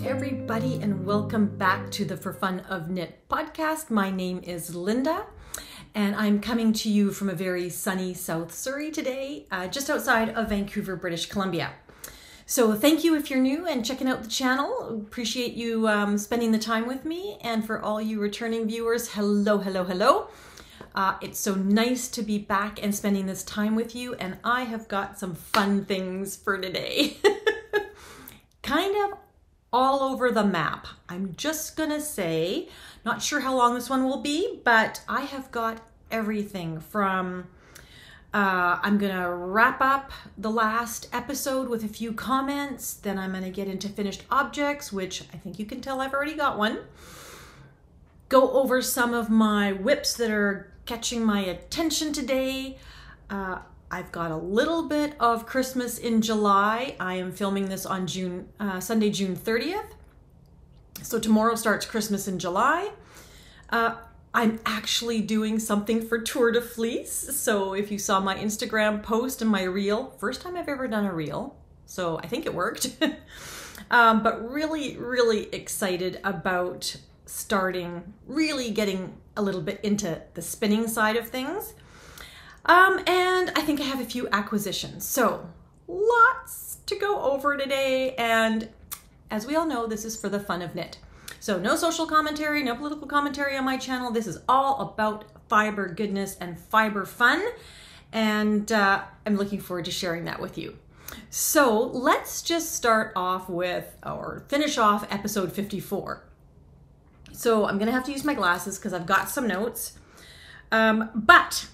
everybody, and welcome back to the For Fun of Knit podcast. My name is Linda, and I'm coming to you from a very sunny South Surrey today, just outside of Vancouver, British Columbia. So thank you if you're new and checking out the channel. Appreciate you spending the time with me. And for all you returning viewers, hello, hello, hello. It's so nice to be back and spending this time with you, and I have got some fun things for today. Kind of all over the map. I'm just gonna say, not sure how long this one will be, but I have got everything from, I'm gonna wrap up the last episode with a few comments, then I'm gonna get into finished objects, which I think you can tell I've already got one. Go over some of my whips that are catching my attention today. I've got a little bit of Christmas in July. I am filming this on Sunday, June 30th. So tomorrow starts Christmas in July. I'm actually doing something for Tour de Fleece. So if you saw my Instagram post and my reel, first time I've ever done a reel. So I think it worked. But really, really excited about really getting a little bit into the spinning side of things. And I think I have a few acquisitions. So lots to go over today. And as we all know, this is for the fun of knit. So no social commentary, no political commentary on my channel. This is all about fiber goodness and fiber fun. And I'm looking forward to sharing that with you. So let's just start off with, or finish off episode 54. So I'm gonna have to use my glasses because I've got some notes. But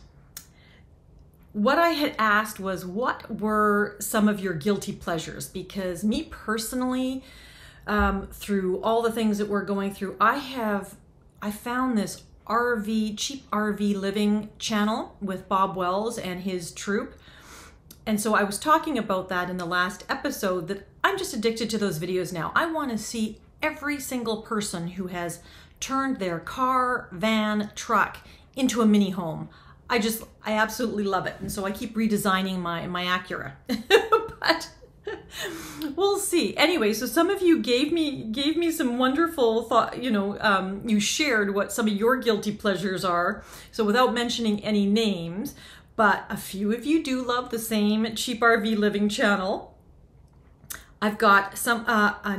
what I had asked was, what were some of your guilty pleasures? Because me personally, through all the things that we're going through, I found this cheap RV living channel with Bob Wells and his troupe. And so I was talking about that in the last episode, that I'm just addicted to those videos now. I want to see every single person who has turned their car, van, truck into a mini home. I absolutely love it. And so I keep redesigning my Acura, but we'll see. Anyway, so some of you gave me some wonderful thought, you shared what some of your guilty pleasures are. So without mentioning any names, but a few of you do love the same cheap RV living channel. I've got some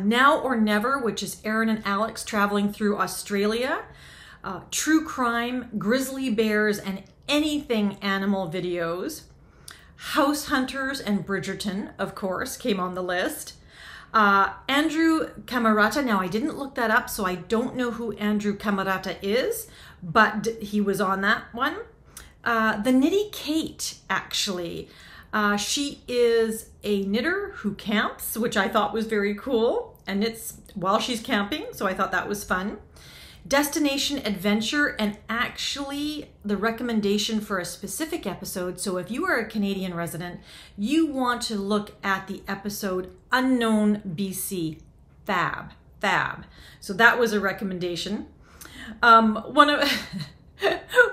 Now or Never, which is Aaron and Alex traveling through Australia, true crime, grizzly bears, and anything animal videos. House Hunters and Bridgerton, of course, came on the list. Andrew Camarata, now I didn't look that up, so I don't know who Andrew Camarata is, but he was on that one. The Knitty Kate, actually. She is a knitter who camps, which I thought was very cool, and knits while she's camping, so I thought that was fun. Destination Adventure, and actually the recommendation for a specific episode. So if you are a Canadian resident, you want to look at the episode Unknown BC. Fab. So that was a recommendation. One of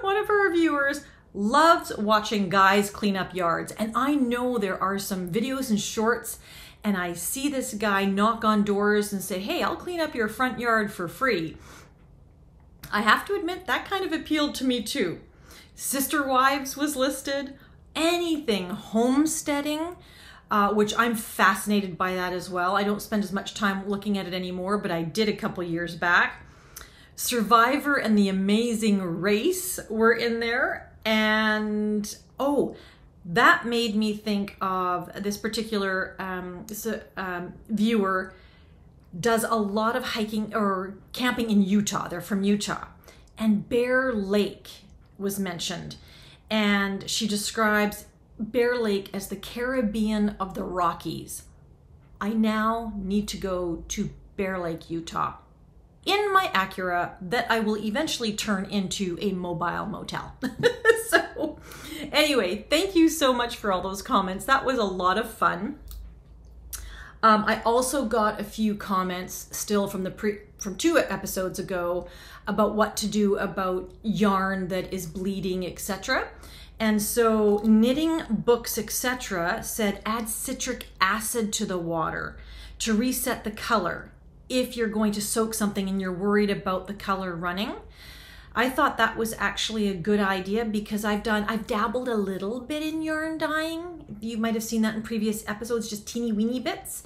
our viewers loves watching guys clean up yards. And I know there are some videos and shorts, and I see this guy knock on doors and say, hey, I'll clean up your front yard for free. I have to admit, that kind of appealed to me too. Sister Wives was listed. Anything homesteading, which I'm fascinated by that as well. I don't spend as much time looking at it anymore, but I did a couple years back. Survivor and The Amazing Race were in there. And, oh, that made me think of this particular viewer does a lot of hiking or camping in Utah. They're from Utah. And Bear Lake was mentioned. And she describes Bear Lake as the Caribbean of the Rockies. I now need to go to Bear Lake, Utah in my Acura that I will eventually turn into a mobile motel. So anyway, thank you so much for all those comments. That was a lot of fun. I also got a few comments still from from 2 episodes ago about what to do about yarn that is bleeding, etc. And so Knitting Books, etc. said add citric acid to the water to reset the color. if you're going to soak something and you're worried about the color running. I thought that was actually a good idea because I've dabbled a little bit in yarn dyeing. You might have seen that in previous episodes, just teeny weeny bits.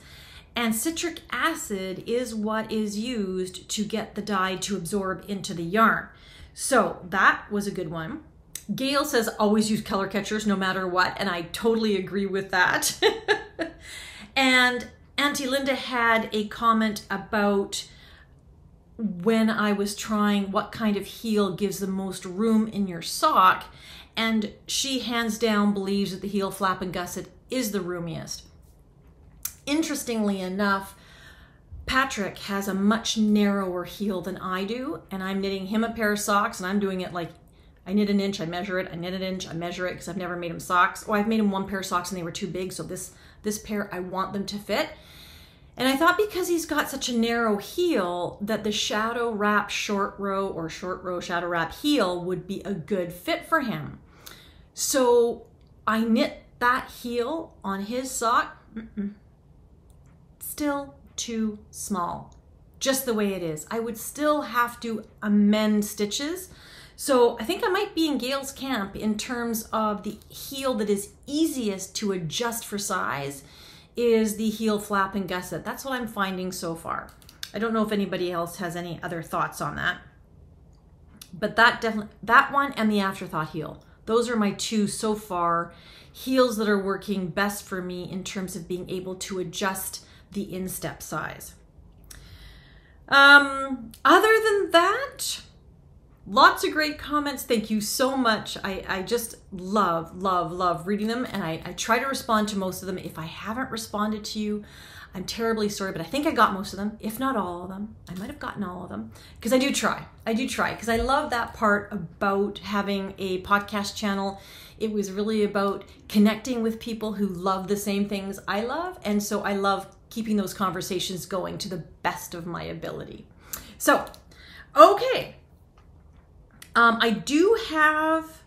And citric acid is what is used to get the dye to absorb into the yarn. So that was a good one. Gail says always use color catchers no matter what, and I totally agree with that. And Auntie Linda had a comment about when I was trying what kind of heel gives the most room in your sock, and she hands down believes that the heel flap and gusset is the roomiest. Interestingly enough, Patrick has a much narrower heel than I do, and I'm knitting him a pair of socks, and I'm doing it like I knit an inch, I measure it, I knit an inch, I measure it, because I've never made him socks. Oh, I've made him one pair of socks and they were too big, so this pair I want them to fit. And I thought because he's got such a narrow heel that the shadow wrap short row or short row shadow wrap heel would be a good fit for him. So I knit that heel on his sock. Still too small, just the way it is. I would still have to amend stitches. So I think I might be in Gail's camp in terms of the heel that is easiest to adjust for size is the heel flap and gusset. That's what I'm finding so far. I don't know if anybody else has any other thoughts on that. But that one and the afterthought heel. Those are my two so far heels that are working best for me in terms of being able to adjust the instep size. Other than that, lots of great comments. Thank you so much. I just love reading them, and I try to respond to most of them. If I haven't responded to you, I'm terribly sorry, but I think I got most of them, if not all of them. I might have gotten all of them, because I do try, because I love that part about having a podcast channel. It was really about connecting with people who love the same things I love, and so I love keeping those conversations going to the best of my ability. So, okay. I do have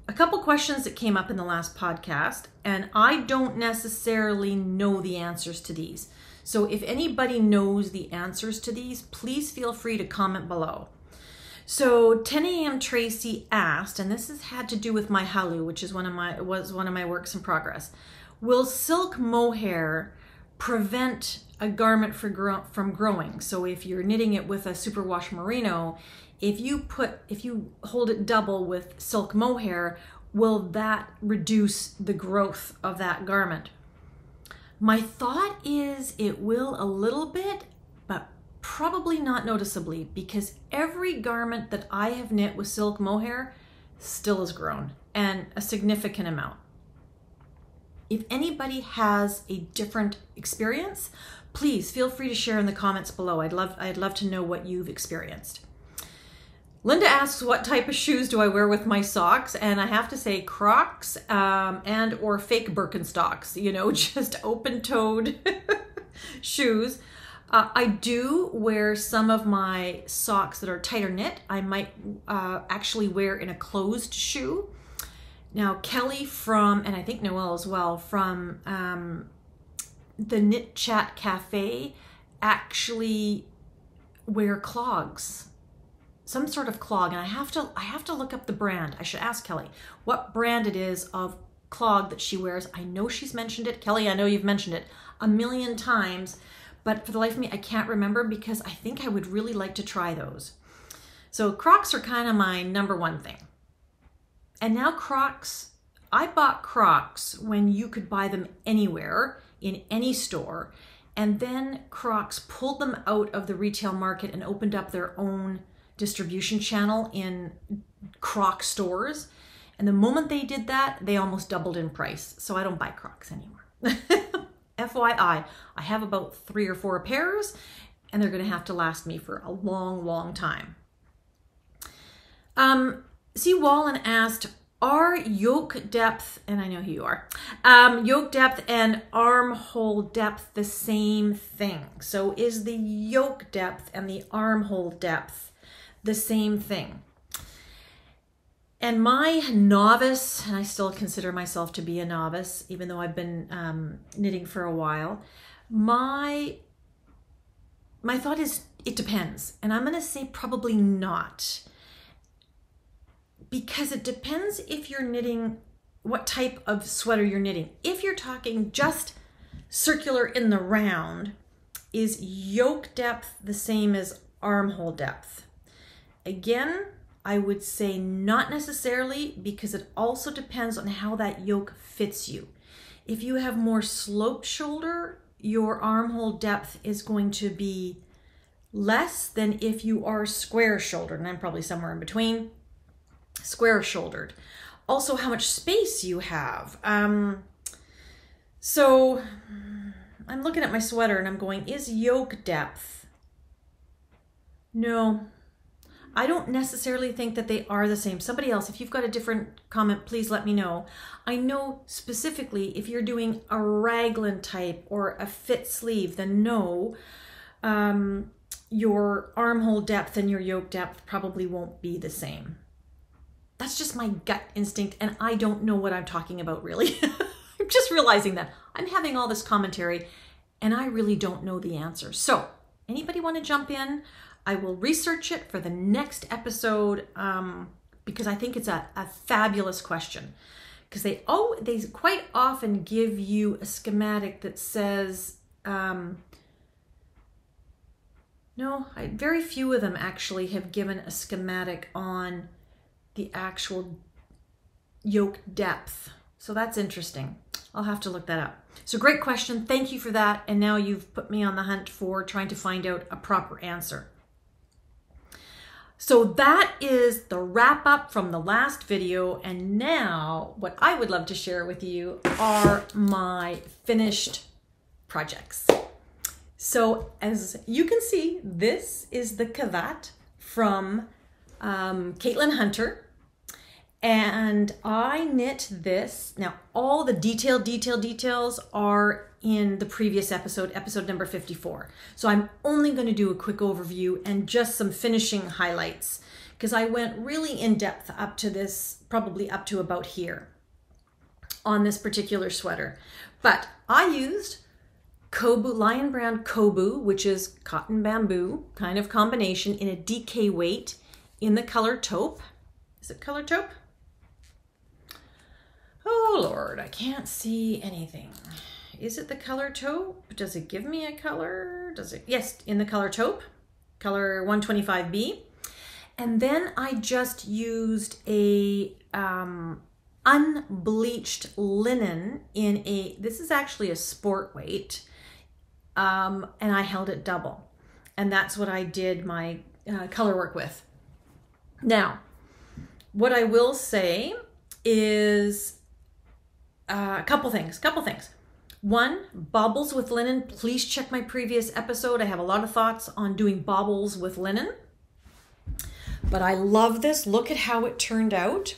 a couple questions that came up in the last podcast, and I don't necessarily know the answers to these. So if anybody knows the answers to these, please feel free to comment below. So 10 a.m. Tracy asked, and this has had to do with my Halu, which is one of my works in progress. Will silk mohair prevent a garment from growing? So if you're knitting it with a superwash merino, if you hold it double with silk mohair, will that reduce the growth of that garment? My thought is it will a little bit, but probably not noticeably, because every garment that I have knit with silk mohair still has grown, and a significant amount. If anybody has a different experience, please feel free to share in the comments below. I'd love to know what you've experienced. Linda asks, what type of shoes do I wear with my socks? And I have to say Crocs and or fake Birkenstocks, you know, just open-toed shoes. I do wear some of my socks that are tighter knit. I might actually wear in a closed shoe. Now Kelly from, and I think Noelle as well, from the Knit Chat Cafe actually wear clogs. Some sort of clog, and I have to look up the brand. I should ask Kelly what brand it is of clog that she wears. I know she's mentioned it. Kelly, I know you've mentioned it a million times, but for the life of me, I can't remember, because I think I would really like to try those. So Crocs are kind of my number one thing. And now Crocs, I bought Crocs when you could buy them anywhere, in any store, and then Crocs pulled them out of the retail market and opened up their own distribution channel in Croc stores. And the moment they did that, they almost doubled in price. So I don't buy Crocs anymore. FYI, I have about 3 or 4 pairs, and they're going to have to last me for a long time. C. Wallen asked, are yoke depth, and I know who you are, yoke depth and armhole depth the same thing? So is the yoke depth and the armhole depth the same thing? And my novice, and I still consider myself to be a novice, even though I've been knitting for a while, my my thought is it depends. And I'm going to say probably not. Because it depends if you're knitting, what type of sweater you're knitting. If you're talking just circular in the round, is yoke depth the same as armhole depth? Again, I would say not necessarily, because it also depends on how that yoke fits you. If you have more sloped shoulder, your armhole depth is going to be less than if you are square shouldered, and I'm probably somewhere in between, square shouldered. Also, how much space you have. So I'm looking at my sweater and I'm going, is yoke depth? No, I don't necessarily think that they are the same. Somebody else, if you've got a different comment, please let me know. I know specifically if you're doing a raglan type or a fit sleeve, then no, your armhole depth and your yoke depth probably won't be the same. That's just my gut instinct, and I don't know what I'm talking about, really. I'm just realizing that I'm having all this commentary and I really don't know the answer. So anybody want to jump in? I will research it for the next episode because I think it's a fabulous question. Because they quite often give you a schematic that says, very few of them actually have given a schematic on the actual yoke depth. So that's interesting. I'll have to look that up. So great question. Thank you for that. And now you've put me on the hunt for trying to find out a proper answer. So that is the wrap up from the last video. And now what I would love to share with you are my finished projects. So as you can see, this is the Kevat from Caitlyn Hunter, and I knit this. Now all the details are in the previous episode number 54. So I'm only going to do a quick overview and just some finishing highlights, because I went really in depth up to this, probably up to about here on this particular sweater. But I used Coboo, lion brand Coboo, which is cotton bamboo kind of combination, in a DK weight in the color taupe. Is it color taupe? Oh Lord, I can't see anything. Is it the color taupe? Does it give me a color? Does it? Yes, in the color taupe, color 125B. And then I just used a unbleached linen in a, this is actually a sport weight, and I held it double. And that's what I did my color work with. Now, what I will say is a couple things. One, baubles with linen. Please check my previous episode. I have a lot of thoughts on doing baubles with linen. But I love this. Look at how it turned out.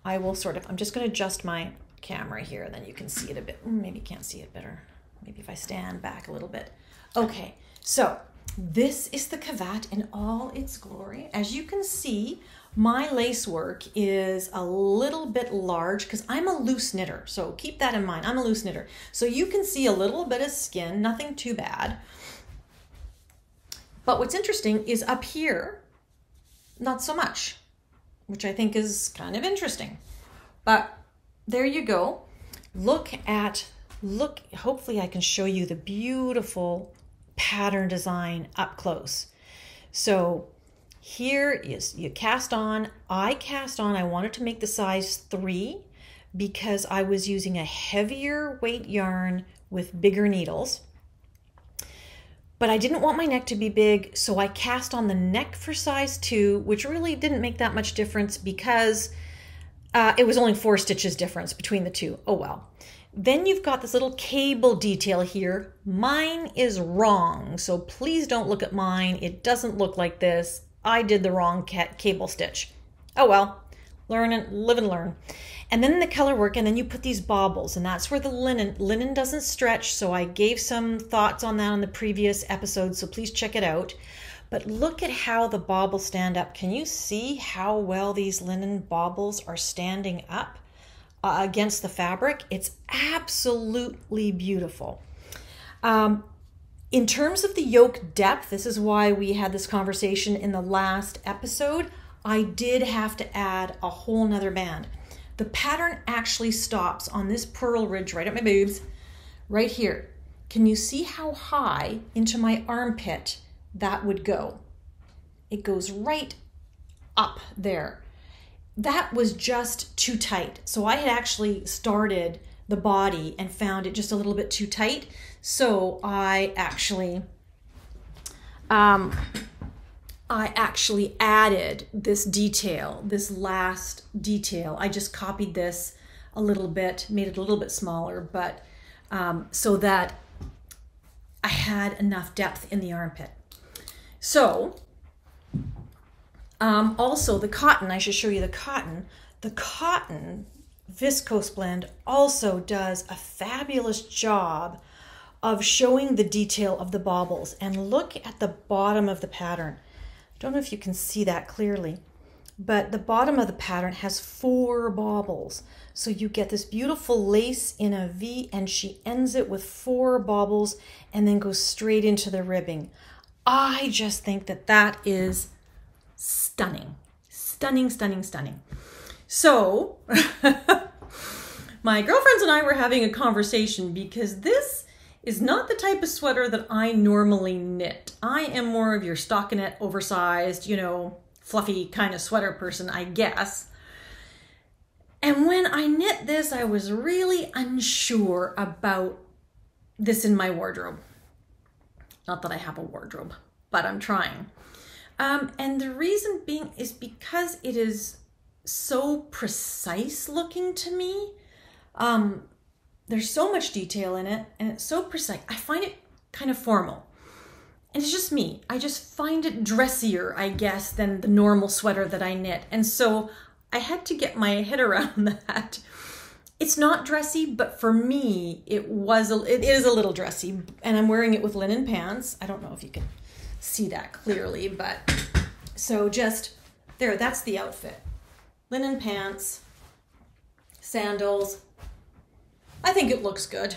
I will I'm just going to adjust my camera here, then you can see it a bit. Maybe you can't see it better. Maybe if I stand back a little bit. Okay, so this is the Kevat in all its glory. As you can see, my lace work is a little bit large because I'm a loose knitter. So keep that in mind. I'm a loose knitter. So you can see a little bit of skin, nothing too bad. But what's interesting is up here, not so much, which I think is kind of interesting. But there you go. Look, hopefully I can show you the beautiful pattern design up close. So here is, you cast on, I wanted to make the size 3 because I was using a heavier weight yarn with bigger needles. But I didn't want my neck to be big, so I cast on the neck for size 2, which really didn't make that much difference because it was only 4 stitches difference between the two. Oh well. Then you've got this little cable detail here. Mine is wrong, so please don't look at mine. It doesn't look like this. I did the wrong cable stitch. Oh well, learn and live and learn. And then the color work, and then you put these baubles, and that's where the linen doesn't stretch, so I gave some thoughts on that on the previous episode, so please check it out. But look at how the baubles stand up. Can you see how well these linen baubles are standing up against the fabric? It's absolutely beautiful. In terms of the yoke depth, this is why we had this conversation in the last episode, I did have to add a whole nother band. The pattern actually stops on this purl ridge right at my boobs, right here. Can you see how high into my armpit that would go? It goes right up there. That was just too tight. So I had actually started the body and found it just a little bit too tight. So I actually added this detail, this last detail. I just copied this a little bit, made it a little bit smaller, but so that I had enough depth in the armpit. So also the cotton, I should show you the cotton. The cotton viscose blend also does a fabulous job of showing the detail of the baubles. And look at the bottom of the pattern. Don't know if you can see that clearly, but the bottom of the pattern has 4 baubles. So you get this beautiful lace in a V, and she ends it with 4 baubles and then goes straight into the ribbing. I just think that that is stunning. Stunning, stunning, stunning. So my girlfriends and I were having a conversation because this is not the type of sweater that I normally knit. I am more of your stockinette, oversized, you know, fluffy kind of sweater person, I guess. And when I knit this, I was really unsure about this in my wardrobe. Not that I have a wardrobe, but I'm trying. And the reason being is because it is so precise looking to me. There's so much detail in it, and it's so precise. I find it kind of formal. And it's just me. I just find it dressier, I guess, than the normal sweater that I knit. And so I had to get my head around that. It's not dressy, but for me, it is a little dressy. And I'm wearing it with linen pants. I don't know if you can see that clearly, but so just there, that's the outfit. Linen pants, sandals. I think it looks good,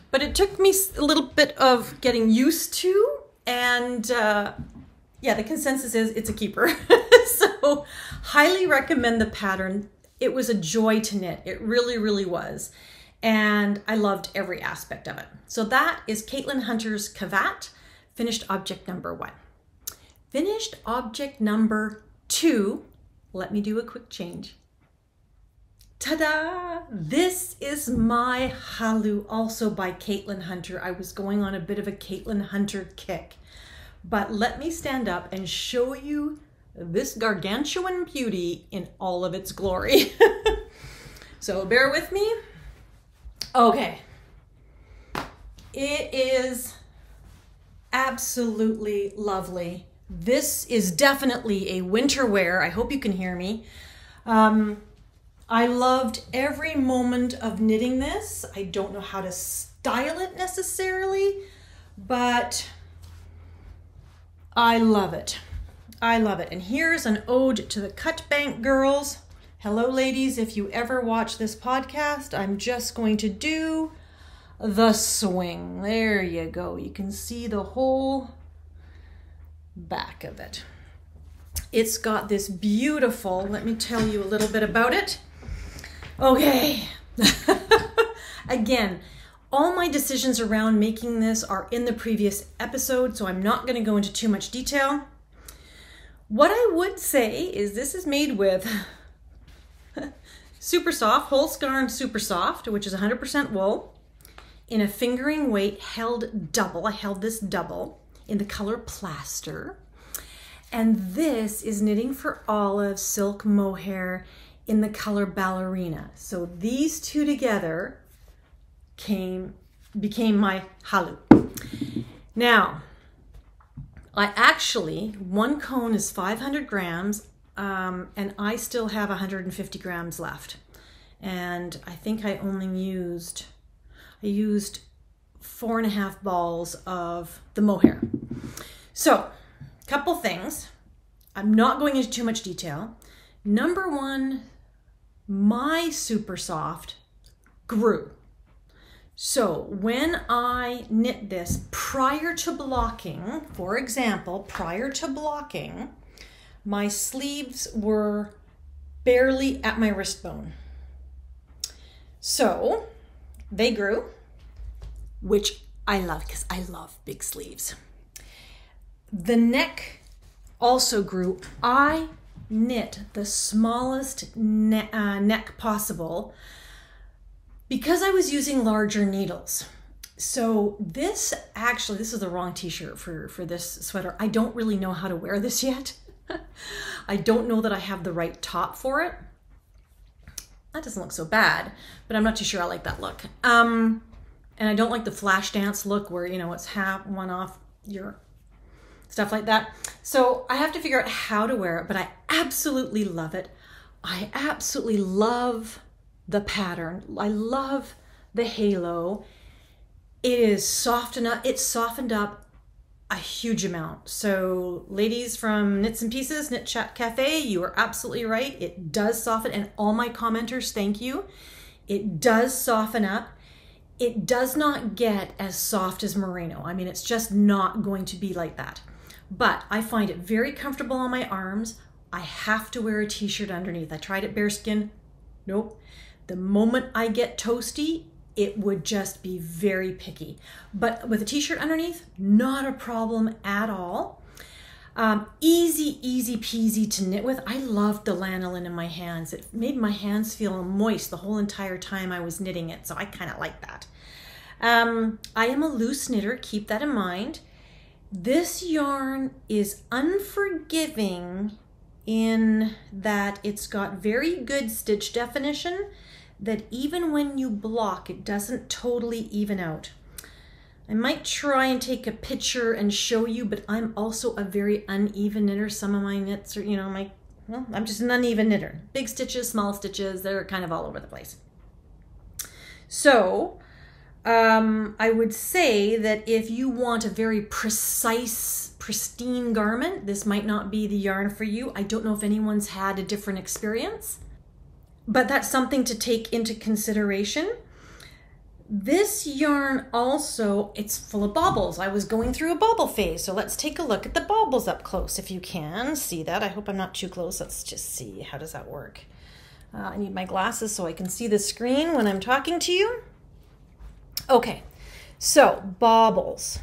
but it took me a little bit of getting used to, and yeah, the consensus is it's a keeper. So highly recommend the pattern. It was a joy to knit. It really, really was. And I loved every aspect of it. So that is Caitlyn Hunter's Kevat, finished object number 1. Finished object number 2, let me do a quick change. Ta-da! This is my Halu, also by Caitlyn Hunter. I was going on a bit of a Caitlyn Hunter kick, but let me stand up and show you this gargantuan beauty in all of its glory. So bear with me. Okay. It is absolutely lovely. This is definitely a winter wear. I hope you can hear me. I loved every moment of knitting this. I don't know how to style it necessarily, but I love it. I love it. And here's an ode to the cut bank girls. Hello, ladies. If you ever watch this podcast, I'm just going to do the swing. There you go. You can see the whole back of it. It's got this beautiful, let me tell you a little bit about it. Okay. Again, all my decisions around making this are in the previous episode, so I'm not going to go into too much detail. What I would say is this is made with Supersoft, whole Garn Supersoft, which is 100% wool, in a fingering weight held double. I held this double in the color Plaster. And this is Knitting for Olive Silk Mohair in the color Ballerina. So these two together became my Halu. Now, one cone is 500 grams, and I still have 150 grams left. And I think I used 4.5 balls of the mohair. So, couple things. I'm not going into too much detail. Number 1, my Supersoft grew. So when I knit this prior to blocking, for example, prior to blocking, my sleeves were barely at my wrist bone. So they grew, which I love because I love big sleeves. The neck also grew. I knit the smallest neck possible because I was using larger needles. So this is the wrong t-shirt for this sweater. I don't really know how to wear this yet. I don't know that I have the right top for it. That doesn't look so bad, but I'm not too sure I like that look. And I don't like the flash dance look where, you know, it's half one off your stuff like that. So I have to figure out how to wear it, but I absolutely love it. I absolutely love the pattern. I love the halo. It is softened up. It's softened up a huge amount. So ladies from Knits and Pieces, Knit Chat Cafe, you are absolutely right. It does soften, and all my commenters, thank you. It does soften up. It does not get as soft as merino. I mean, it's just not going to be like that. But I find it very comfortable on my arms. I have to wear a t-shirt underneath. I tried it bearskin. Nope. The moment I get toasty, it would just be very picky. But with a t-shirt underneath, not a problem at all. Easy peasy to knit with. I loved the lanolin in my hands. It made my hands feel moist the whole entire time I was knitting it, so I kind of like that. I am a loose knitter, keep that in mind. This yarn is unforgiving in that it's got very good stitch definition, that even when you block, it doesn't totally even out. I might try and take a picture and show you, but I'm also a very uneven knitter. Some of my knits are, you know, I'm just an uneven knitter. Big stitches, small stitches, they're kind of all over the place. So I would say that if you want a very precise, pristine garment, this might not be the yarn for you. I don't know if anyone's had a different experience, but that's something to take into consideration. This yarn also, it's full of baubles. I was going through a bauble phase, so let's take a look at the baubles up close if you can see that. I hope I'm not too close. Let's just see, how does that work? I need my glasses so I can see the screen when I'm talking to you. Okay, so baubles.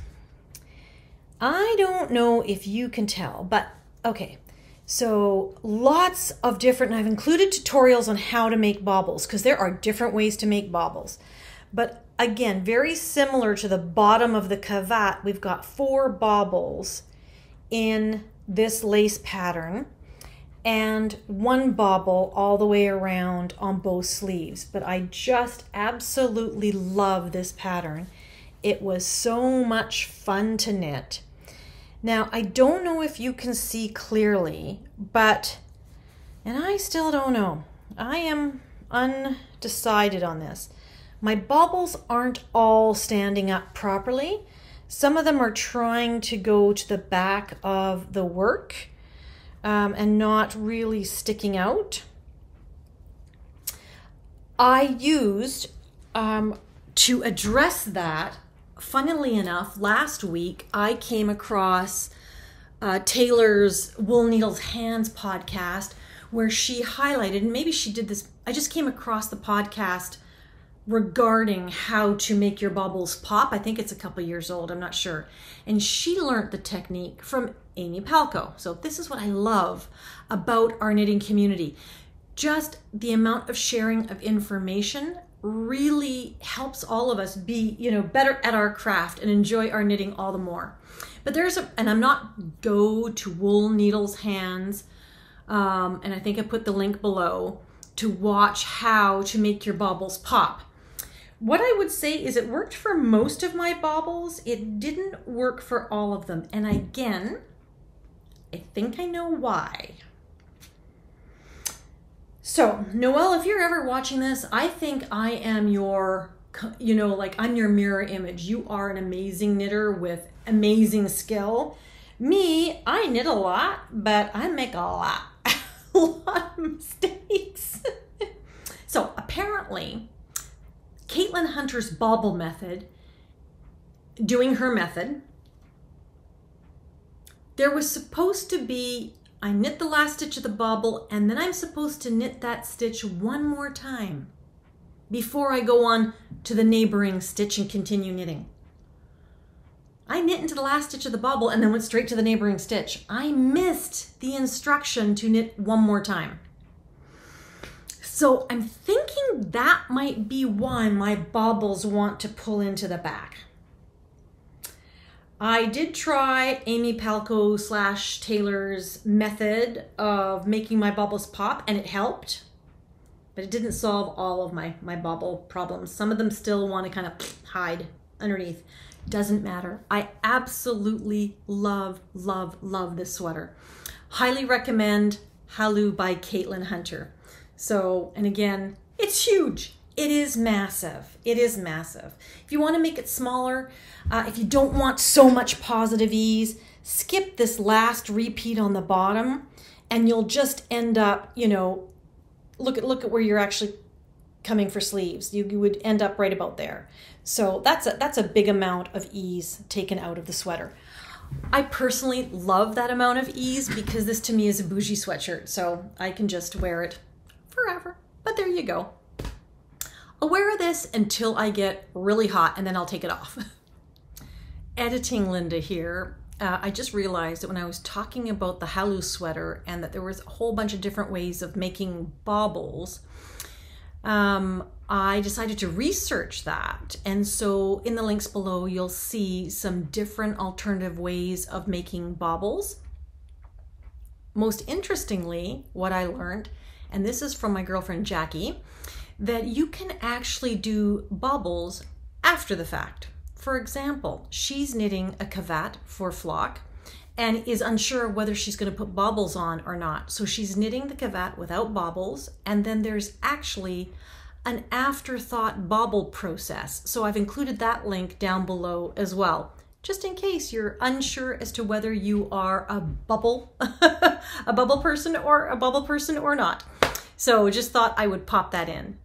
I don't know if you can tell, but okay. So lots of different, and I've included tutorials on how to make baubles because there are different ways to make baubles. But again, very similar to the bottom of the Kevat, we've got 4 baubles in this lace pattern and 1 bauble all the way around on both sleeves. But I just absolutely love this pattern. It was so much fun to knit. Now, I don't know if you can see clearly, but, and I still don't know. I am undecided on this. My baubles aren't all standing up properly. Some of them are trying to go to the back of the work and not really sticking out. I used, to address that, funnily enough, last week I came across Taylor's Wool Needles Hands podcast where she highlighted, and maybe she did this, I just came across the podcast regarding how to make your baubles pop. I think it's a couple years old, I'm not sure. And she learned the technique from Amy Palco. So this is what I love about our knitting community. Just the amount of sharing of information really helps all of us be, you know, better at our craft and enjoy our knitting all the more. But there's a, and I'm not, go to Wool Needles Hands, and I think I put the link below to watch how to make your baubles pop. What I would say is it worked for most of my baubles. It didn't work for all of them. And again, I think I know why. So, Noelle, if you're ever watching this, I think I am your, you know, like I'm your mirror image. You are an amazing knitter with amazing skill. Me, I knit a lot, but I make a lot of mistakes. So apparently, Caitlyn Hunter's bobble method, doing her method, there was supposed to be, I knit the last stitch of the bobble, and then I'm supposed to knit that stitch one more time before I go on to the neighboring stitch and continue knitting. I knit into the last stitch of the bobble and then went straight to the neighboring stitch. I missed the instruction to knit one more time. So I'm thinking that might be why my bobbles want to pull into the back. I did try Amy Palco / Taylor's method of making my bobbles pop, and it helped, but it didn't solve all of my bobble problems. Some of them still want to kind of hide underneath. Doesn't matter. I absolutely love, love, love this sweater. Highly recommend Halu by Caitlyn Hunter. So, and again, it's huge. It is massive. It is massive. If you want to make it smaller, if you don't want so much positive ease, skip this last repeat on the bottom and you'll just end up, you know, look at where you're actually coming for sleeves. You would end up right about there. So that's a big amount of ease taken out of the sweater. I personally love that amount of ease because this to me is a bougie sweatshirt, so I can just wear it forever. But there you go. I'll wear this until I get really hot and then I'll take it off. Editing Linda here. I just realized that when I was talking about the Halu sweater and that there was a whole bunch of different ways of making baubles, I decided to research that. And so in the links below, you'll see some different alternative ways of making baubles. Most interestingly, what I learned, and this is from my girlfriend Jackie, that you can actually do baubles after the fact. For example, she's knitting a Kevat for Flock and is unsure whether she's going to put baubles on or not. So she's knitting the Kevat without baubles, and then there's actually an afterthought bauble process. So I've included that link down below as well, just in case you're unsure as to whether you are a bubble person or not. So just thought I would pop that in.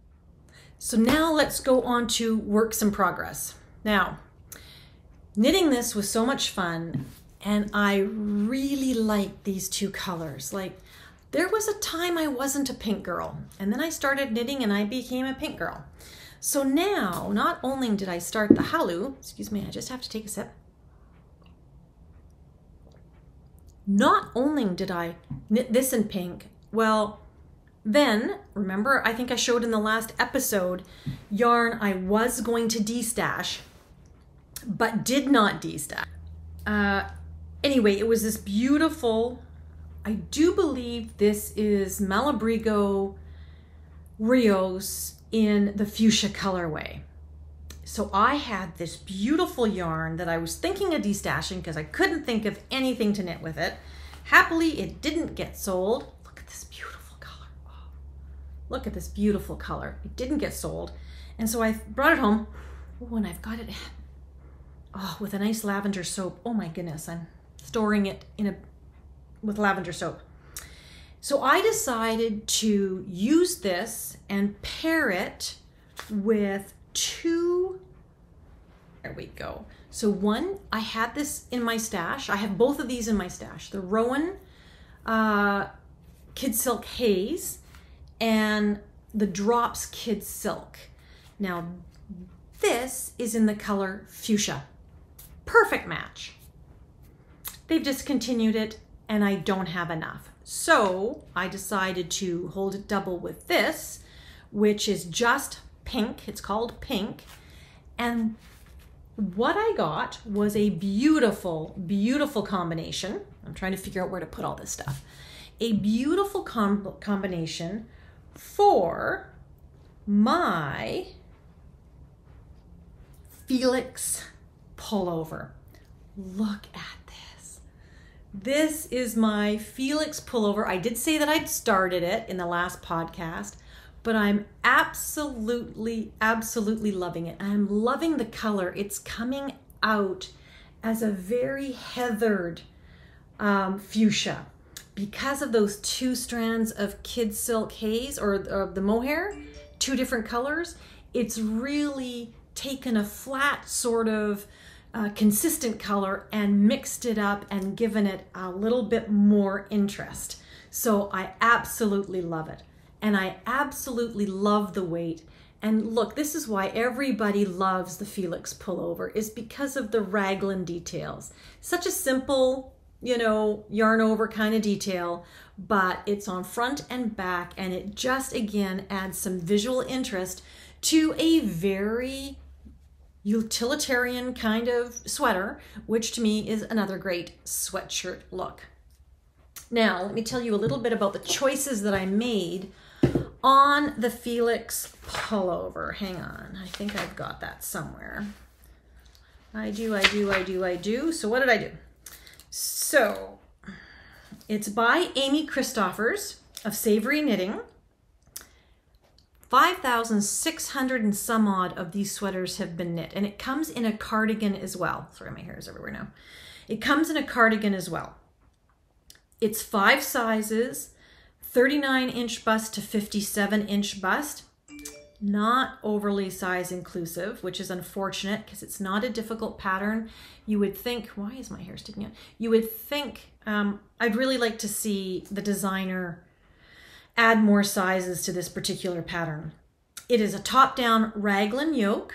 So now let's go on to works in progress. Now, knitting this was so much fun, and I really liked these two colors. Like, there was a time I wasn't a pink girl, and then I started knitting and I became a pink girl. So now, not only did I start the Halu, excuse me, I just have to take a sip. Not only did I knit this in pink, well, then, remember, I think I showed in the last episode, yarn I was going to destash, but did not destash. Anyway, it was this beautiful, I do believe this is Malabrigo Rios in the fuchsia colorway. So I had this beautiful yarn that I was thinking of destashing because I couldn't think of anything to knit with it. Happily, it didn't get sold. Look at this beautiful color. Oh, look at this beautiful color. It didn't get sold. And so I brought it home. Oh, and I've got it with a nice lavender soap. Oh my goodness, I'm storing it with lavender soap. So I decided to use this and pair it with two, there we go. So one, I had this in my stash. I have both of these in my stash. The Rowan Kid Silk Haze and the Drops Kid Silk. Now this is in the color Fuchsia. Perfect match. They've discontinued it and I don't have enough. So I decided to hold it double with this, which is just pink. It's called Pink. And what I got was a beautiful, beautiful combination. I'm trying to figure out where to put all this stuff. A beautiful combination for my Felix pullover. Look at this. This is my Felix pullover. I did say that I'd started it in the last podcast, but I'm absolutely, absolutely loving it. I'm loving the color. It's coming out as a very heathered fuchsia because of those two strands of Kid Silk Haze or the Mohair, two different colors. It's really taken a flat sort of consistent color and mixed it up and given it a little bit more interest. So I absolutely love it. And I absolutely love the weight. And look, this is why everybody loves the Felix pullover, is because of the raglan details. Such a simple, you know, yarn over kind of detail, but it's on front and back, and it just, again, adds some visual interest to a very utilitarian kind of sweater, which to me is another great sweatshirt look. Now, let me tell you a little bit about the choices that I made on the Felix pullover. Hang on, I think I've got that somewhere. I do. So what did I do? So it's by Amy Christoffers of Savoury Knitting. 5,600 and some odd of these sweaters have been knit, and it comes in a cardigan as well. Sorry, my hair is everywhere now. It comes in a cardigan as well. It's 5 sizes, 39-inch bust to 57-inch bust. Not overly size inclusive, which is unfortunate because it's not a difficult pattern. You would think, why is my hair sticking out? You would think, I'd really like to see the designer add more sizes to this particular pattern. It is a top-down raglan yoke.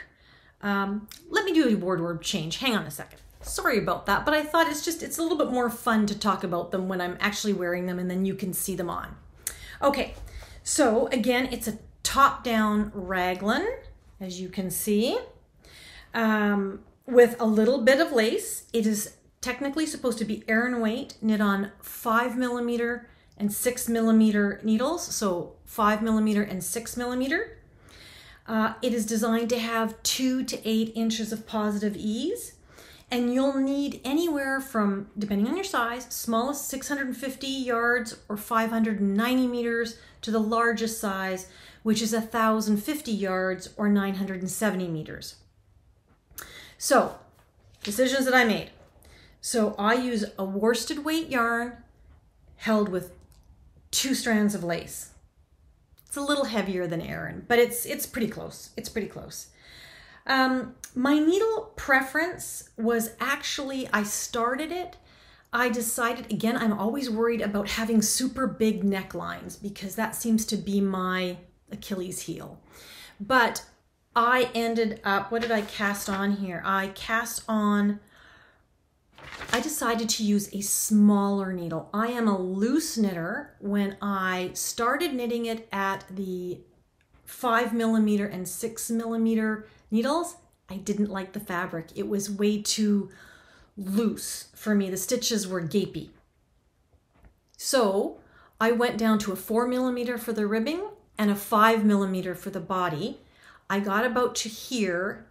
Let me do a wardrobe change. Hang on a second. Sorry about that, but I thought it's a little bit more fun to talk about them when I'm actually wearing them, and then you can see them on. Okay, so again, it's a top-down raglan, as you can see, with a little bit of lace. It is technically supposed to be Aran weight, knit on 5mm and 6mm needles, so 5mm and 6mm. It is designed to have 2 to 8 inches of positive ease, and you'll need anywhere from, depending on your size, smallest 650 yards or 590 meters to the largest size, which is 1,050 yards or 970 meters. So, decisions that I made. So I use a worsted weight yarn held with 2 strands of lace. It's a little heavier than Aran, but it's pretty close. It's pretty close. My needle preference was actually, I started it. I decided, again, I'm always worried about having super big necklines because that seems to be my Achilles heel. But I ended up, what did I cast on here? I decided to use a smaller needle. I am a loose knitter. When I started knitting it at the 5mm and 6mm needles, I didn't like the fabric. It was way too loose for me. The stitches were gapey. So I went down to a 4mm for the ribbing and a 5mm for the body. I got about to here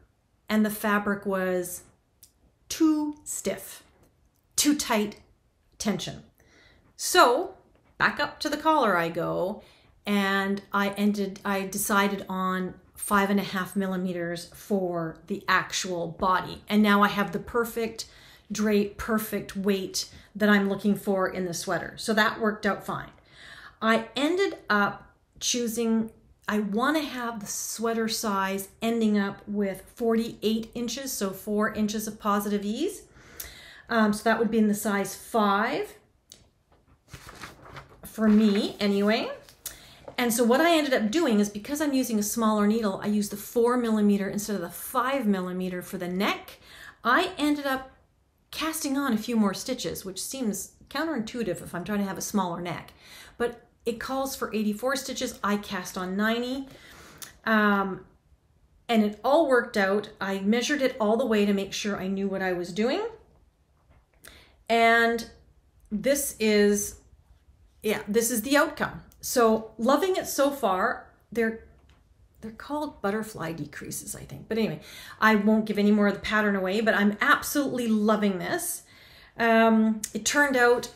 and the fabric was too stiff, too tight tension. So back up to the collar I go, and I decided on 5.5mm for the actual body. And now I have the perfect drape, perfect weight that I'm looking for in the sweater. So that worked out fine. I ended up choosing, I want to have the sweater size ending up with 48 inches, so 4 inches of positive ease. So that would be in the size 5 for me anyway. And so what I ended up doing is, because I'm using a smaller needle, I used the 4mm instead of the 5mm for the neck. I ended up casting on a few more stitches, which seems counterintuitive if I'm trying to have a smaller neck. But it calls for 84 stitches. I cast on 90. And it all worked out. I measured it all the way to make sure I knew what I was doing. And this is the outcome. So loving it so far. They're called butterfly decreases, I think. But anyway, I won't give any more of the pattern away, but I'm absolutely loving this. It turned out,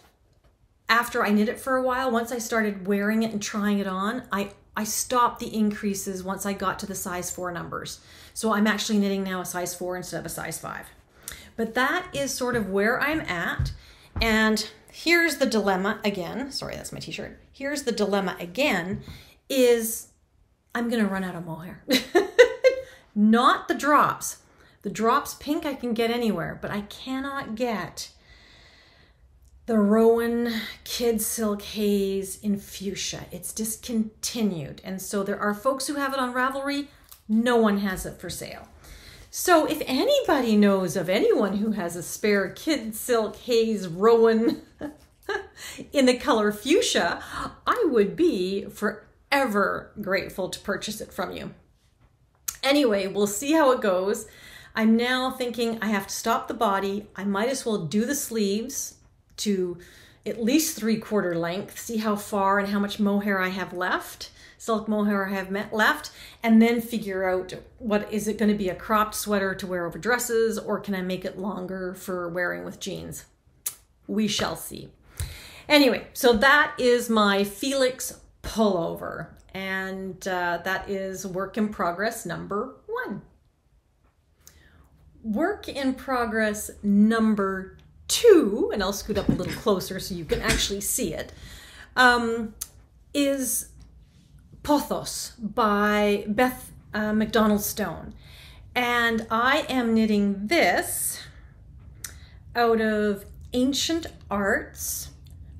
after I knit it for a while, once I started wearing it and trying it on, I stopped the increases once I got to the size 4 numbers. So I'm actually knitting now a size 4 instead of a size 5. But that is sort of where I'm at. And here's the dilemma again. Sorry, that's my t-shirt. Here's the dilemma again, is I'm going to run out of mohair. Not the drops. The drops pink I can get anywhere, but I cannot get the Rowan Kid Silk Haze in Fuchsia. It's discontinued. And so there are folks who have it on Ravelry. No one has it for sale. So if anybody knows of anyone who has a spare Kid Silk Haze Rowan in the color Fuchsia, I would be forever grateful to purchase it from you. Anyway, we'll see how it goes. I'm now thinking I have to stop the body. I might as well do the sleeves to at least 3/4 length, see how far and how much mohair I have left, silk mohair I have left, and then figure out what is it going to be, a cropped sweater to wear over dresses, or can I make it longer for wearing with jeans? We shall see. Anyway, so that is my Felix pullover, and that is work in progress number 1. Work in progress number 2, and I'll scoot up a little closer so you can actually see it, is Pothos by Beth MacDonald Stone. And I am knitting this out of Ancient Arts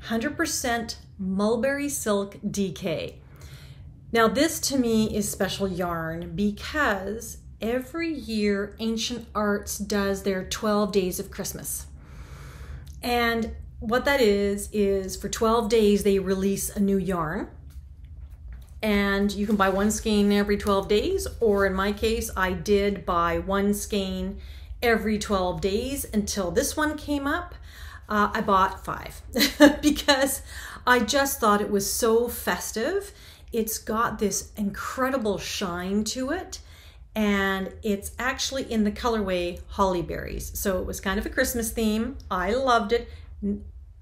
100% Mulberry Silk DK. Now this to me is special yarn because every year Ancient Arts does their 12 days of Christmas. And what that is for 12 days they release a new yarn. And you can buy one skein every 12 days, or in my case, I did buy one skein every 12 days until this one came up. I bought 5 because I just thought it was so festive. It's got this incredible shine to it, and it's actually in the colorway Holly Berries. So it was kind of a Christmas theme. I loved it.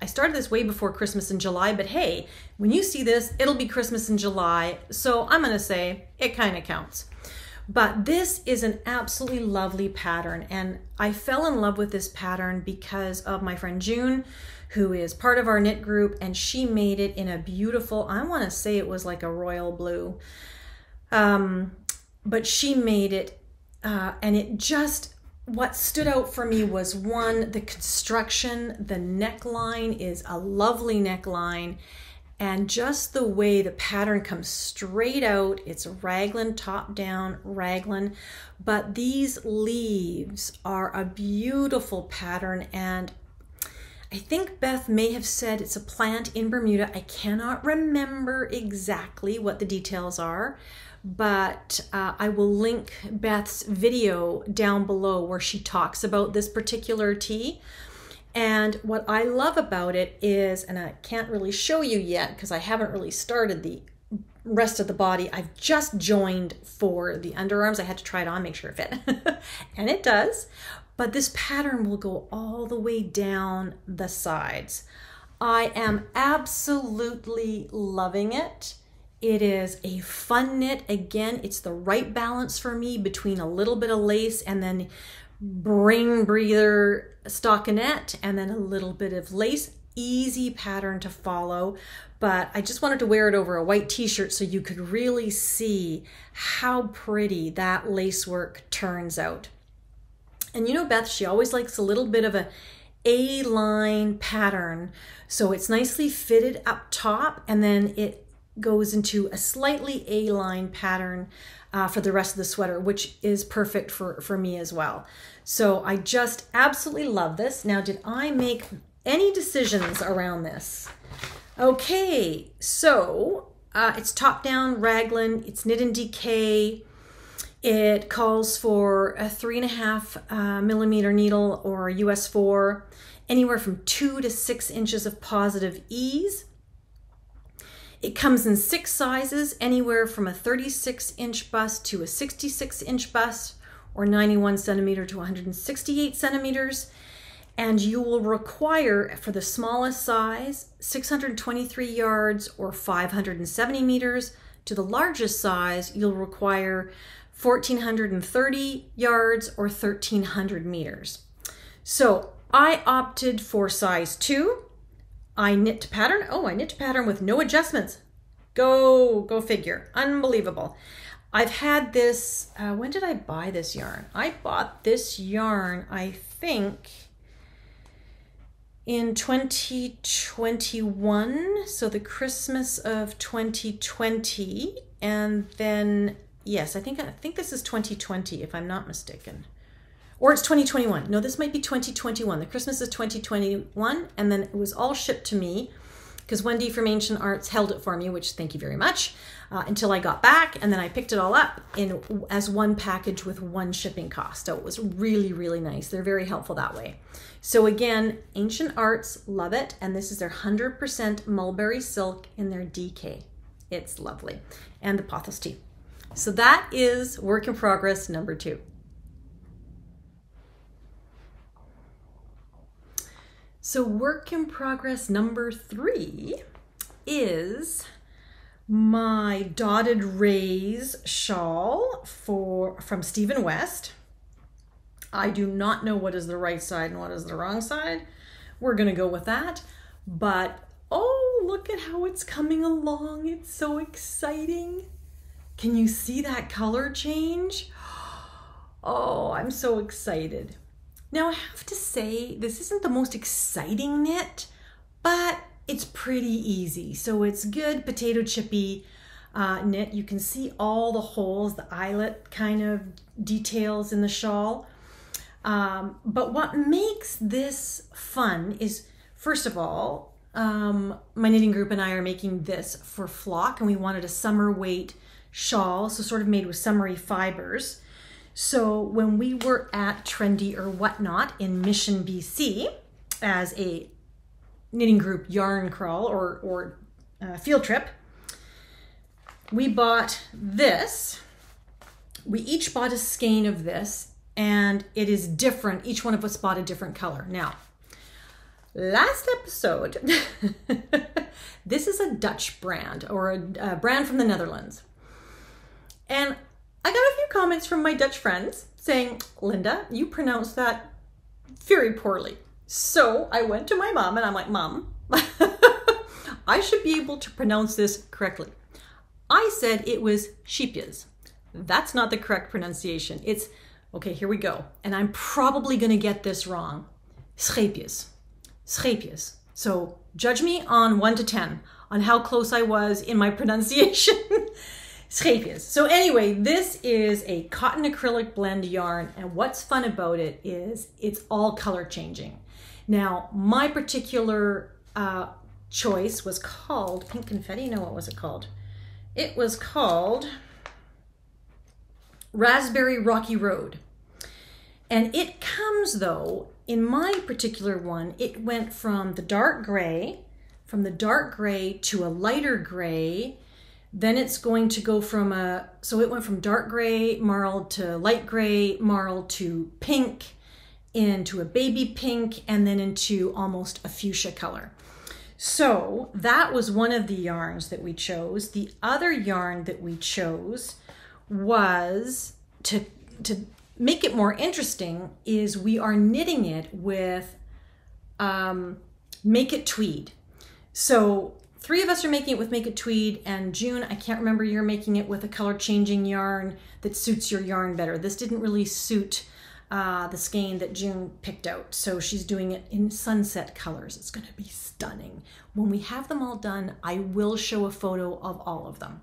I started this way before Christmas in July, but hey, when you see this, it'll be Christmas in July. So I'm gonna say it kind of counts. But this is an absolutely lovely pattern, and I fell in love with this pattern because of my friend June, who is part of our knit group, and she made it in a beautiful, I want to say it was like a royal blue, but she made it, and it just, what stood out for me was, one, the construction. The neckline is a lovely neckline, and just the way the pattern comes straight out. It's a raglan, top down raglan, but these leaves are a beautiful pattern. And I think Beth may have said it's a plant in Bermuda. I cannot remember exactly what the details are, but I will link Beth's video down below where she talks about this particular tea. And what I love about it is, and I can't really show you yet because I haven't really started the rest of the body. I've just joined for the underarms. I had to try it on, make sure it fit. And it does. But this pattern will go all the way down the sides. I am absolutely loving it. It is a fun knit. Again, it's the right balance for me between a little bit of lace and then brain breather stockinette and then a little bit of lace. Easy pattern to follow, but I just wanted to wear it over a white t-shirt so you could really see how pretty that lace work turns out. And you know Beth, she always likes a little bit of a A-line pattern, so it's nicely fitted up top and then it goes into a slightly A-line pattern for the rest of the sweater, which is perfect for me as well. So I just absolutely love this. Now, did I make any decisions around this? Okay, so it's top down raglan, it's knit in DK. It calls for a 3.5 millimeter needle or US 4, anywhere from 2 to 6 inches of positive ease. It comes in 6 sizes, anywhere from a 36-inch bust to a 66-inch bust, or 91 centimeter to 168 centimeters. And you will require, for the smallest size, 623 yards or 570 meters. To the largest size, you'll require 1,430 yards or 1,300 meters. So I opted for size 2. I knit to pattern. Oh, I knit to pattern with no adjustments. Go figure. Unbelievable. I've had this, when did I buy this yarn? I bought this yarn, I think, in 2021, so the Christmas of 2020, and then, yes, I think this is 2020, if I'm not mistaken. Or it's 2021. No, this might be 2021. The Christmas is 2021, and then it was all shipped to me because Wendy from Ancient Arts held it for me, which thank you very much, until I got back, and then I picked it all up as one package with one shipping cost. So it was really, really nice. They're very helpful that way. So again, Ancient Arts, love it, and this is their 100% mulberry silk in their DK. It's lovely. And the Pothos tee. So that is work in progress number 2. So work in progress number 3 is my dotted rays shawl from Stephen West. I do not know what is the right side and what is the wrong side. We're gonna go with that. But oh, look at how it's coming along. It's so exciting. Can you see that color change? Oh, I'm so excited. Now I have to say, this isn't the most exciting knit, but it's pretty easy. So it's good potato chippy knit. You can see all the holes, the eyelet kind of details in the shawl. But what makes this fun is, first of all, my knitting group and I are making this for Flock, and we wanted a summer weight shawl, so sort of made with summery fibers. So when we were at Trendy or Whatnot in Mission, BC, as a knitting group yarn crawl or field trip, we bought this. We each bought a skein of this, and it is different. Each one of us bought a different color. Now, last episode, this is a Dutch brand, or a brand from the Netherlands. And I got a few comments from my Dutch friends saying, Linda, you pronounced that very poorly. So I went to my mom and I'm like, Mom, I should be able to pronounce this correctly. I said it was Scheepjes. That's not the correct pronunciation. It's, okay, here we go. And I'm probably going to get this wrong. Scheepjes. Scheepjes. So judge me on 1 to 10 on how close I was in my pronunciation. Scheepjes. So anyway, this is a cotton acrylic blend yarn, and what's fun about it is it's all color changing. Now, my particular choice was called Pink Confetti. No, what was it called? It was called Raspberry Rocky Road. And it comes, though, in my particular one, it went from the dark gray to a lighter gray. Then it's going to go from so it went from dark gray marled to light gray marled to pink, into a baby pink, and then into almost a fuchsia color. So that was one of the yarns that we chose. The other yarn that we chose was to make it more interesting is we are knitting it with Make It Tweed. So 3 of us are making it with Make It Tweed, and June, I can't remember, you're making it with a color changing yarn that suits your yarn better. This didn't really suit the skein that June picked out, so she's doing it in sunset colors. It's going to be stunning. When we have them all done, I will show a photo of all of them.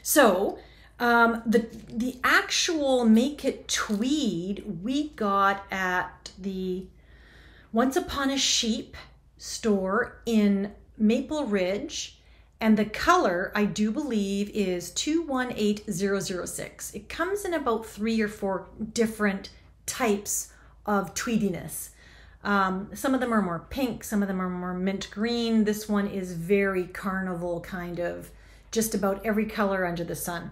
So the actual Make It Tweed we got at the Once Upon a Sheep store in Maple Ridge, and the color I do believe is 218006. It comes in about 3 or 4 different types of tweediness. Some of them are more pink, some of them are more mint green. This one is very carnival, kind of just about every color under the sun.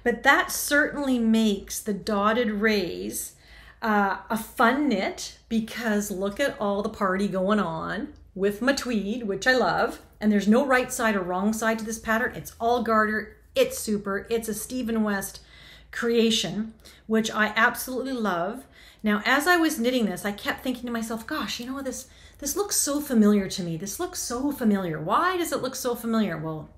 But that certainly makes the dotted rays a fun knit, because look at all the party going on with my tweed, which I love. And there's no right side or wrong side to this pattern. It's all garter. It's super. It's a Stephen West creation, which I absolutely love. Now, as I was knitting this, I kept thinking to myself, gosh, you know, this looks so familiar to me. This looks so familiar. Why does it look so familiar? Well,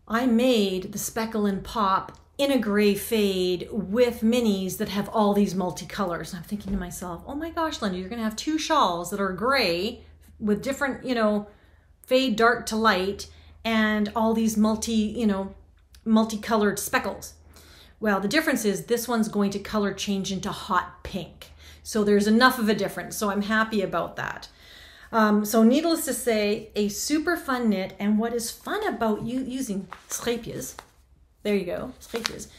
I made the Speckle and Pop in a gray fade with minis that have all these multicolors. And I'm thinking to myself, oh my gosh, Linda, you're gonna have 2 shawls that are gray with different, you know, fade dark to light and all these multicolored speckles. Well, the difference is this one's going to color change into hot pink. So there's enough of a difference. So I'm happy about that. So needless to say, a super fun knit. And what is fun about using Scheepjes, there you go, Scheepjes,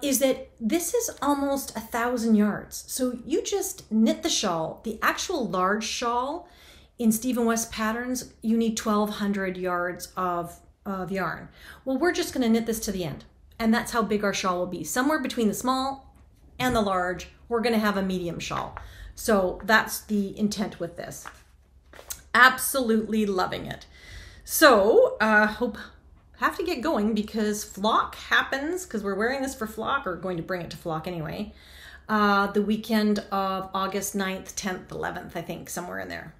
is that this is almost 1,000 yards. So you just knit the shawl. The actual large shawl in Stephen West patterns, you need 1,200 yards of yarn. Well, we're just gonna knit this to the end. And that's how big our shawl will be. Somewhere between the small and the large, we're gonna have a medium shawl. So that's the intent with this. Absolutely loving it. So have to get going because flock happens, because we're wearing this for flock, or going to bring it to flock anyway, the weekend of August 9th, 10th, 11th, I think, somewhere in there.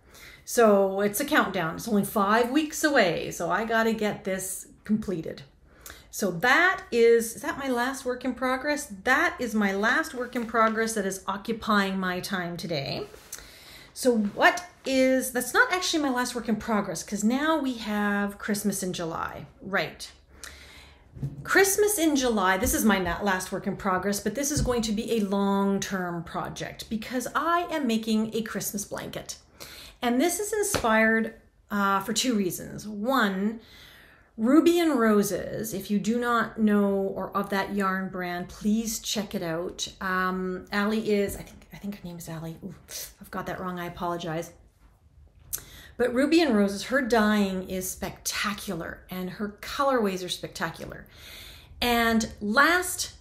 So it's a countdown. It's only 5 weeks away. So I got to get this completed. So that is that my last work in progress? That is my last work in progress that is occupying my time today. So that's not actually my last work in progress, because now we have Christmas in July, right? Christmas in July, this is my last work in progress, but this is going to be a long-term project because I am making a Christmas blanket. And this is inspired for 2 reasons. One, Ruby and Roses, if you do not know or of that yarn brand, please check it out. Allie is, I think her name is Allie. Ooh, I've got that wrong, I apologize. But Ruby and Roses, her dyeing is spectacular and her colorways are spectacular. And last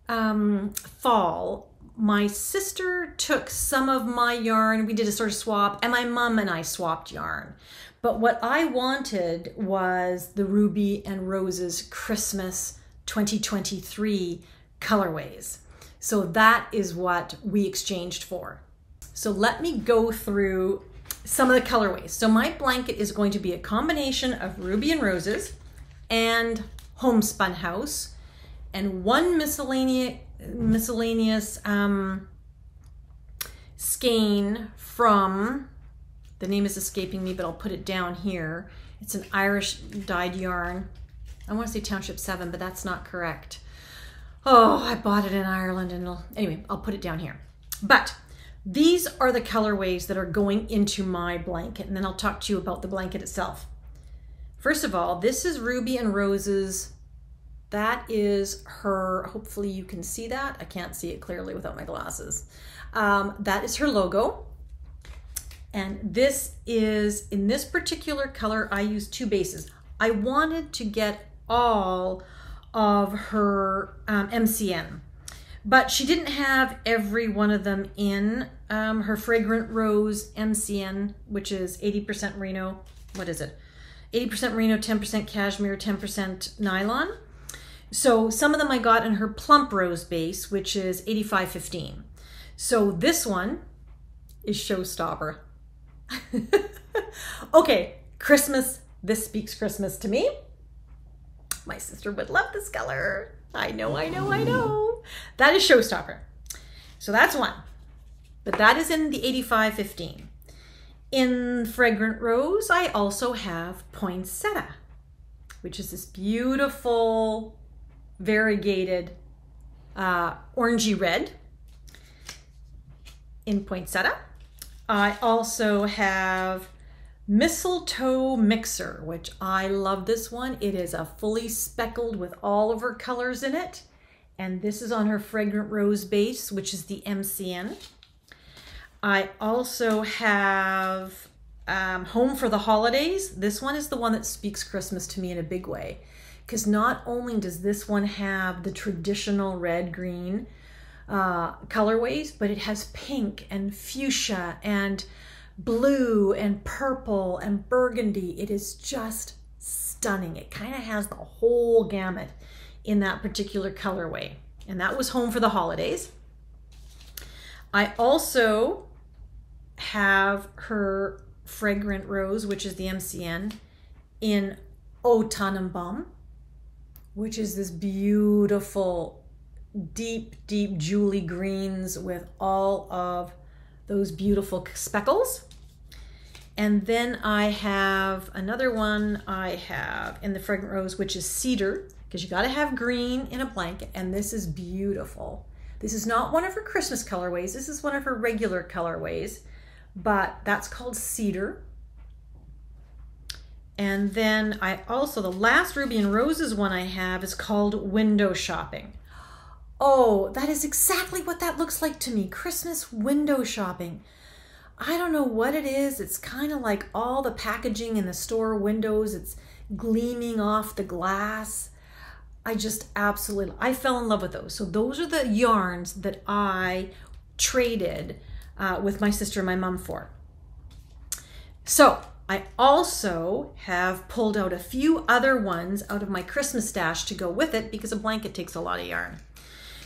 fall, my sister took some of my yarn, we did a sort of swap, and my mom and I swapped yarn. But what I wanted was the Ruby and Roses Christmas 2023 colorways. So that is what we exchanged for. So let me go through some of the colorways. So my blanket is going to be a combination of Ruby and Roses and Homespun House and one miscellaneous skein from, the name is escaping me, but I'll put it down here. It's an Irish dyed yarn. I want to say Township 7, but that's not correct. Oh, I bought it in Ireland, and anyway, I'll put it down here. But these are the colorways that are going into my blanket, and then I'll talk to you about the blanket itself. First of all, this is Ruby and Roses. That is her, hopefully you can see that. I can't see it clearly without my glasses. That is her logo. And this is, in this particular color, I used 2 bases. I wanted to get all of her MCN, but she didn't have every one of them in her Fragrant Rose MCN, which is 80% merino. What is it? 80% merino, 10% cashmere, 10% nylon. So some of them I got in her Plump Rose base, which is 85-15. So this one is Showstopper. Okay, Christmas. This speaks Christmas to me. My sister would love this color. I know, I know, I know. That is Showstopper. So that's one. But that is in the 85-15. In Fragrant Rose, I also have Poinsettia, which is this beautiful, variegated orangey red in Poinsettia. I also have Mistletoe Mixer, which I love this one. It is a fully speckled with all of her colors in it. And this is on her Fragrant Rose base, which is the MCN. I also have Home for the Holidays. This one is the one that speaks Christmas to me in a big way, because not only does this one have the traditional red-green colorways, but it has pink and fuchsia and blue and purple and burgundy. It is just stunning. It kind of has the whole gamut in that particular colorway. And that was Home for the Holidays. I also have her Fragrant Rose, which is the MCN, in Au Tannenbaum. which is this beautiful deep jewelry greens with all of those beautiful speckles. And then I have another one I have in the Fragrant Rose, which is cedar, because you got to have green in a blanket. And this is beautiful. This is not one of her Christmas colorways. This is one of her regular colorways, but that's called cedar. And then I also, the last Ruby and Roses one I have is called Window Shopping. Oh, that is exactly what that looks like to me. Christmas window shopping. I don't know what it is. It's kind of like all the packaging in the store windows. It's gleaming off the glass. I just absolutely, I fell in love with those. So those are the yarns that I traded with my sister and my mom for. So I also have pulled out a few other ones out of my Christmas stash to go with it, because a blanket takes a lot of yarn.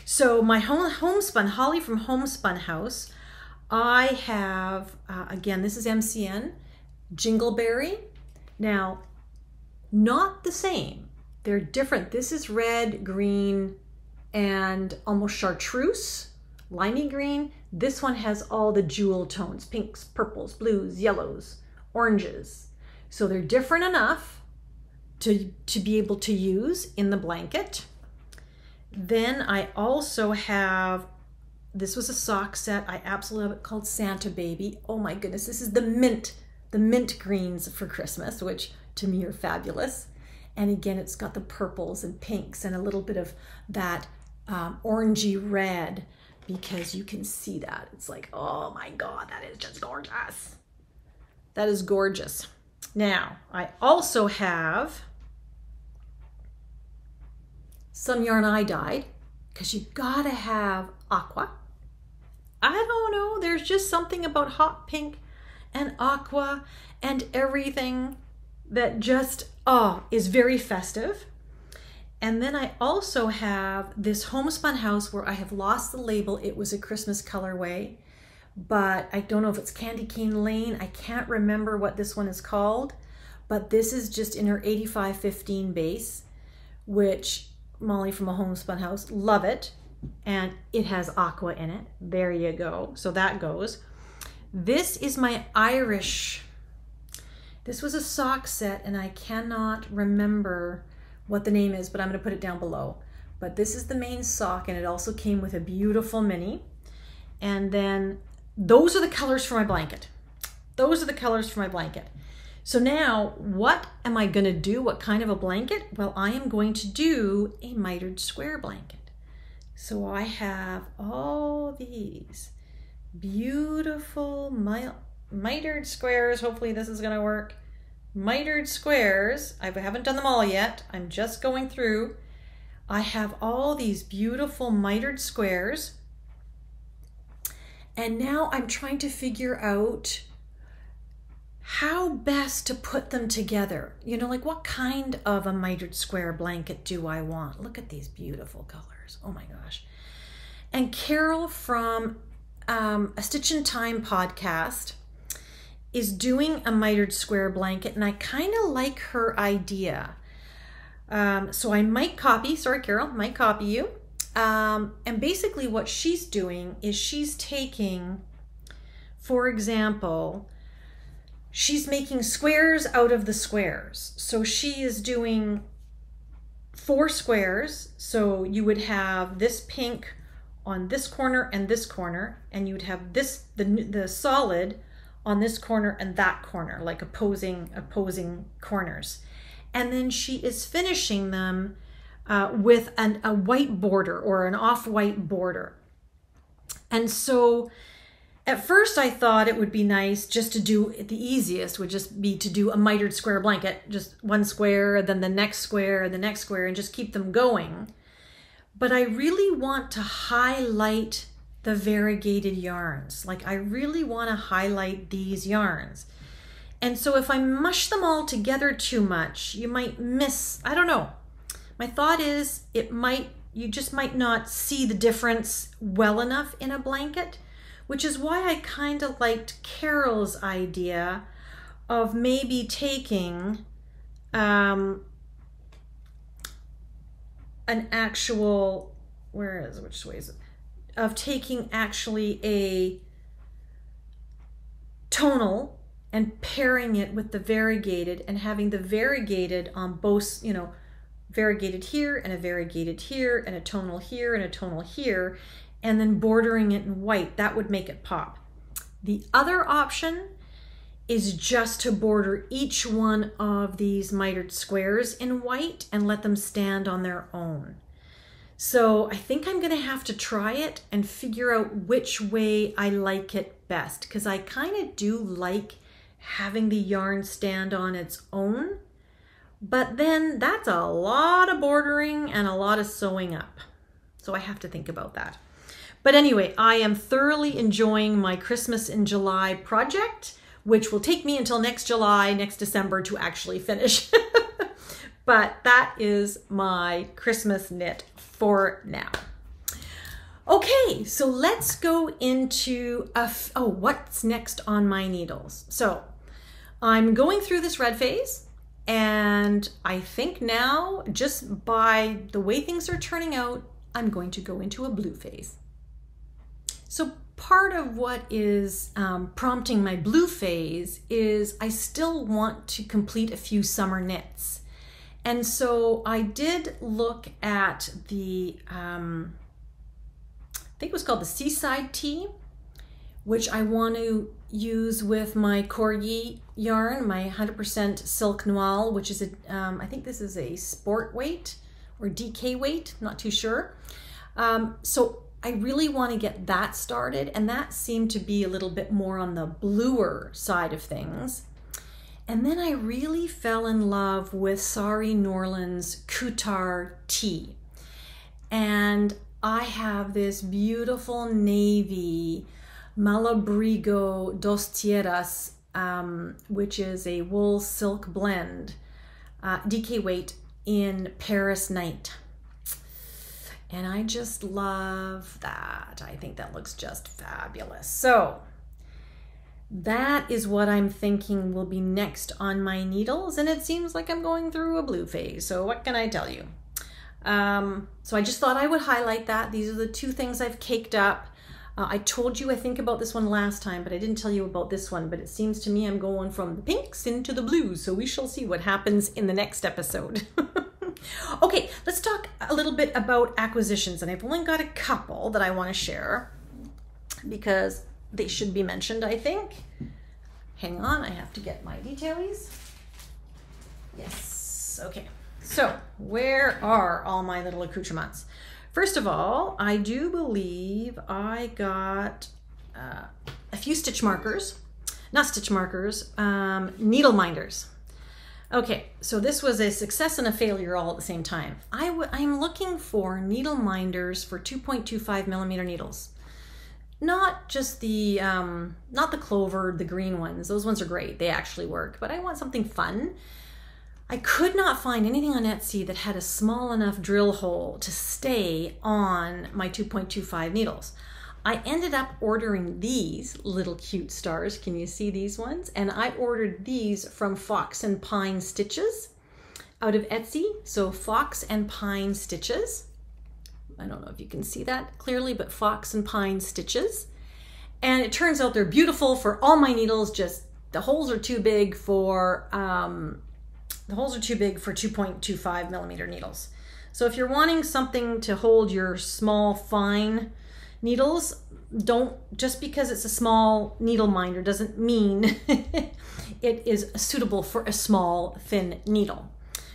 So my HomeSpun, Holly from HomeSpun House, I have, again, this is MCN, Jingleberry. Now, not the same. They're different. This is red, green, and almost chartreuse, limey green. This one has all the jewel tones, pinks, purples, blues, yellows, oranges. So they're different enough to be able to use in the blanket. Then I also have, this was a sock set. I absolutely love it, called Santa Baby. Oh my goodness, this is the mint greens for Christmas, which to me are fabulous. And again, it's got the purples and pinks and a little bit of that orangey red, because you can see that. It's like, oh my God, that is just gorgeous. That is gorgeous. Now, I also have some yarn I dyed, because you gotta have aqua. I don't know, there's just something about hot pink and aqua and everything that just, is very festive. And then I also have this HomeSpun House where I have lost the label. It was a Christmas colorway, but I don't know if it's Candy Cane Lane. I can't remember what this one is called, but this is just in her 8515 base, which Molly from a HomeSpun House, love it. And it has aqua in it. There you go. So that goes. This is my Irish. This was a sock set, and I cannot remember what the name is, but I'm going to put it down below. But this is the main sock, and it also came with a beautiful mini. And then those are the colors for my blanket. Those are the colors for my blanket. So now, what am I going to do? What kind of a blanket? Well, I am going to do a mitered square blanket. So I have all these beautiful mitered squares. Hopefully this is going to work. Mitered squares. I haven't done them all yet. I'm just going through. I have all these beautiful mitered squares. And now I'm trying to figure out how best to put them together. You know, like what kind of a mitered square blanket do I want? Look at these beautiful colors. Oh my gosh. And Carol from A Stitch in Time podcast is doing a mitered square blanket, and I kind of like her idea. So I might copy, sorry Carol, might copy you. And basically what she's doing is she's taking, for example, she's making squares out of the squares. So she is doing 4 squares. So you would have this pink on this corner, and you would have this, the solid on this corner and that corner, like opposing corners. And then she is finishing them with a white border or an off-white border. And so at first I thought it would be nice just to do, the easiest would just be to do a mitered square blanket, just one square, then the next square, and the next square, and just keep them going. But I really want to highlight the variegated yarns. Like I really want to highlight these yarns. And so if I mush them all together too much, you might miss, I don't know. My thought is you just might not see the difference well enough in a blanket, which is why I kind of liked Carol's idea of maybe taking an actual, which way is it? Of taking actually a tonal and pairing it with the variegated and having the variegated on both, you know, variegated here and a variegated here and a tonal here and a tonal here, and then bordering it in white. That would make it pop. The other option is just to border each one of these mitered squares in white and let them stand on their own. So I think I'm gonna have to try it and figure out which way I like it best, because I kind of do like having the yarn stand on its own, but then that's a lot of bordering and a lot of sewing up. So I have to think about that. But anyway, I am thoroughly enjoying my Christmas in July project, which will take me until next December to actually finish. But that is my Christmas knit for now. Okay, so let's go into what's next on my needles. So I'm going through this red phase, and I think now, just by the way things are turning out, I'm going to go into a blue phase. So part of what is prompting my blue phase is I still want to complete a few summer knits. And so I did look at the, I think it was called the Seaside Tee, which I want to use with my Corgi yarn, my 100% Silk Noir, which is I think this is a sport weight or DK weight, not too sure. So I really want to get that started, and that seemed to be a little bit more on the bluer side of things. And then I really fell in love with Sari Norland's Kutar Tee. And I have this beautiful navy Malabrigo Dos Tierras, which is a wool silk blend, DK weight in Paris Night. And I just love that. I think that looks just fabulous. So that is what I'm thinking will be next on my needles. And it seems like I'm going through a blue phase. So what can I tell you? So I just thought I would highlight that. These are the two things I've caked up. I told you, I think, about this one last time, but I didn't tell you about this one. But it seems to me I'm going from the pinks into the blues. So we shall see what happens in the next episode. Okay, let's talk a little bit about acquisitions. And I've only got a couple that I want to share because they should be mentioned, I think. Hang on, I have to get my detailies. Yes, okay. So where are all my little accoutrements? First of all, I do believe I got a few stitch markers, not stitch markers, needle minders. Okay, so this was a success and a failure all at the same time. I'm looking for needle minders for 2.25 millimeter needles. Not just the, not the clover, the green ones. Those ones are great, they actually work, but I want something fun. I could not find anything on Etsy that had a small enough drill hole to stay on my 2.25 needles. I ended up ordering these little cute stars. Can you see these ones? And I ordered these from Fox and Pine Stitches out of Etsy. So Fox and Pine Stitches. I don't know if you can see that clearly, but Fox and Pine Stitches. And it turns out they're beautiful for all my needles. Just the holes are too big for 2.25 millimeter needles. So if you're wanting something to hold your small, fine needles, don't, just because it's a small needle minder doesn't mean it is suitable for a small, thin needle.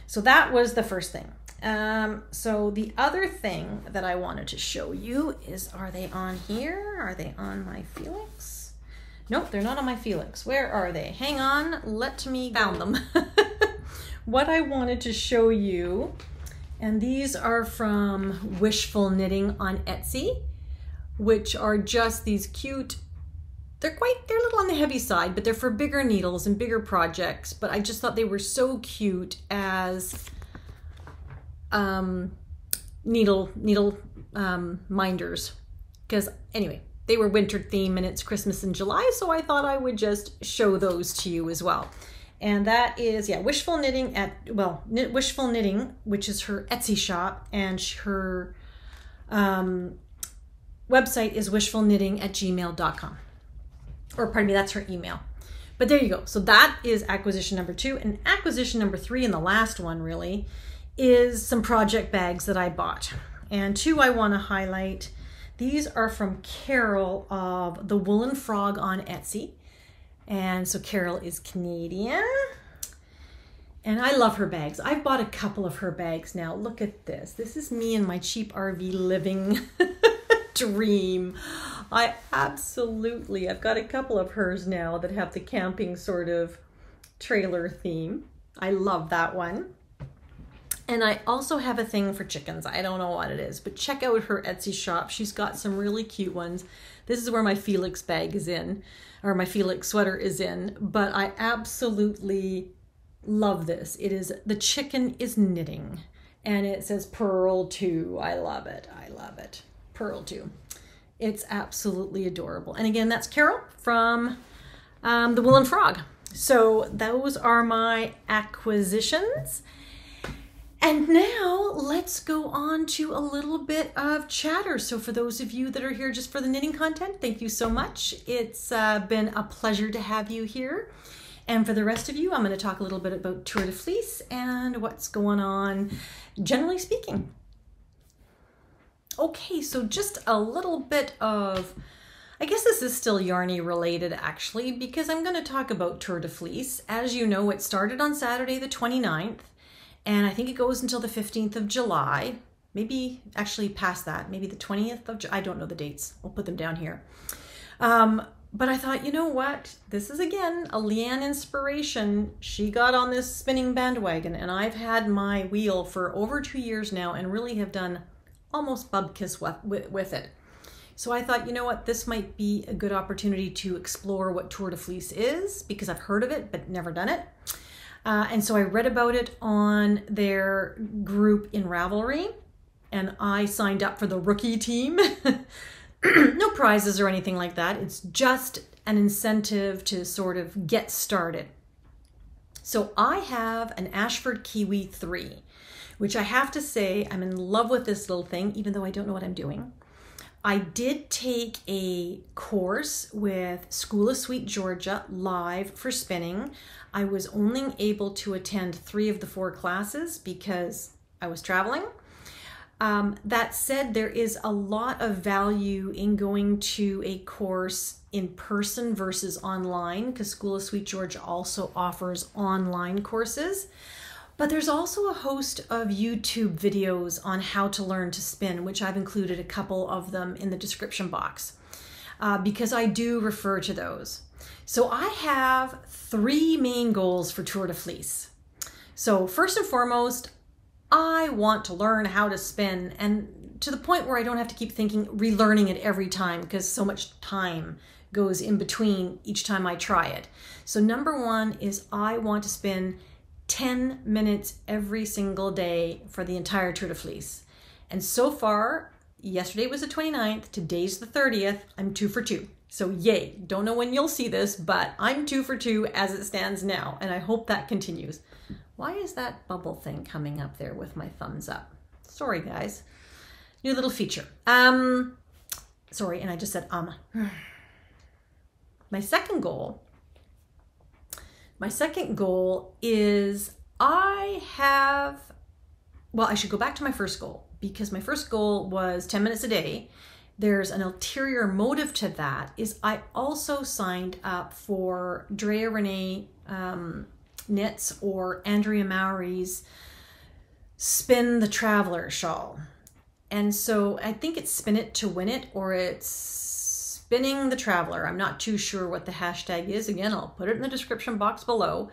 So that was the first thing. So the other thing that I wanted to show you is, are they on here? Are they on my Felix? Nope, they're not on my Felix. Where are they? Hang on, let me found them. What I wanted to show you, and these are from Wishful Knitting on Etsy, which are just these cute, they're a little on the heavy side, but they're for bigger needles and bigger projects. But I just thought they were so cute as needle minders, because anyway, they were winter theme and it's Christmas in July, so I thought I would just show those to you as well. And that is, yeah, Wishful Knitting at, well, Wishful Knitting, which is her Etsy shop, and her website is wishfulknitting@gmail.com. Or pardon me, that's her email. But there you go. So that is acquisition number 2. And acquisition number 3, and the last one really, is some project bags that I bought. And 2 I want to highlight. These are from Carol of the Woolen Frog on Etsy. And so Carol is Canadian. And I love her bags. I've bought a couple of her bags now. Look at this. This is me in my cheap RV living dream. I've got a couple of hers now that have the camping sort of trailer theme. I love that one. And I also have a thing for chickens. I don't know what it is, but check out her Etsy shop. She's got some really cute ones. This is where my Felix bag is in, or my Felix sweater is in, but I absolutely love this. It is, the chicken is knitting, and it says Purl 2. I love it. I love it. Purl 2. It's absolutely adorable. And again, that's Carol from the Woolen Frog. So those are my acquisitions. And now let's go on to a little bit of chatter. So for those of you that are here just for the knitting content, thank you so much. It's been a pleasure to have you here. And for the rest of you, I'm going to talk a little bit about Tour de Fleece and what's going on, generally speaking. Okay, so just a little bit of, I guess this is still yarny related actually, because I'm going to talk about Tour de Fleece. As you know, it started on Saturday the 29th, and I think it goes until the 15th of July, maybe actually past that, maybe the 20th of July. I don't know the dates. I'll put them down here. But I thought, you know what? This is again a Leanne inspiration. She got on this spinning bandwagon, and I've had my wheel for over 2 years now and really have done almost bubkiss with it. So I thought, you know what, this might be a good opportunity to explore what Tour de Fleece is, because I've heard of it but never done it. And so I read about it on their group in Ravelry, and I signed up for the rookie team. No prizes or anything like that. It's just an incentive to sort of get started. So I have an Ashford Kiwi 3, which I have to say, I'm in love with this little thing, even though I don't know what I'm doing. I did take a course with School of Sweet Georgia live for spinning. I was only able to attend 3 of the 4 classes because I was traveling. That said, there is a lot of value in going to a course in person versus online, because School of Sweet Georgia also offers online courses. But there's also a host of YouTube videos on how to learn to spin, which I've included a couple of them in the description box, because I do refer to those. So I have 3 main goals for Tour de Fleece. So first and foremost, I want to learn how to spin, and to the point where I don't have to keep relearning it every time, because so much time goes in between each time I try it. So number 1 is I want to spin 10 minutes every single day for the entire Tour de Fleece. And so far, yesterday was the 29th, today's the 30th, I'm 2 for 2. So yay, don't know when you'll see this, but I'm 2 for 2 as it stands now, and I hope that continues. Why is that bubble thing coming up there with my thumbs up? Sorry guys, new little feature. Sorry, and I just said My second goal is I should go back to my first goal, because my first goal was 10 minutes a day. There's an ulterior motive to that, is I also signed up for Drea Renee Knits or Andrea Mowry's Spin the Traveler shawl. And so I think it's Spin It to Win It, or it's Spinning the Traveler. I'm not too sure what the hashtag is. Again, I'll put it in the description box below.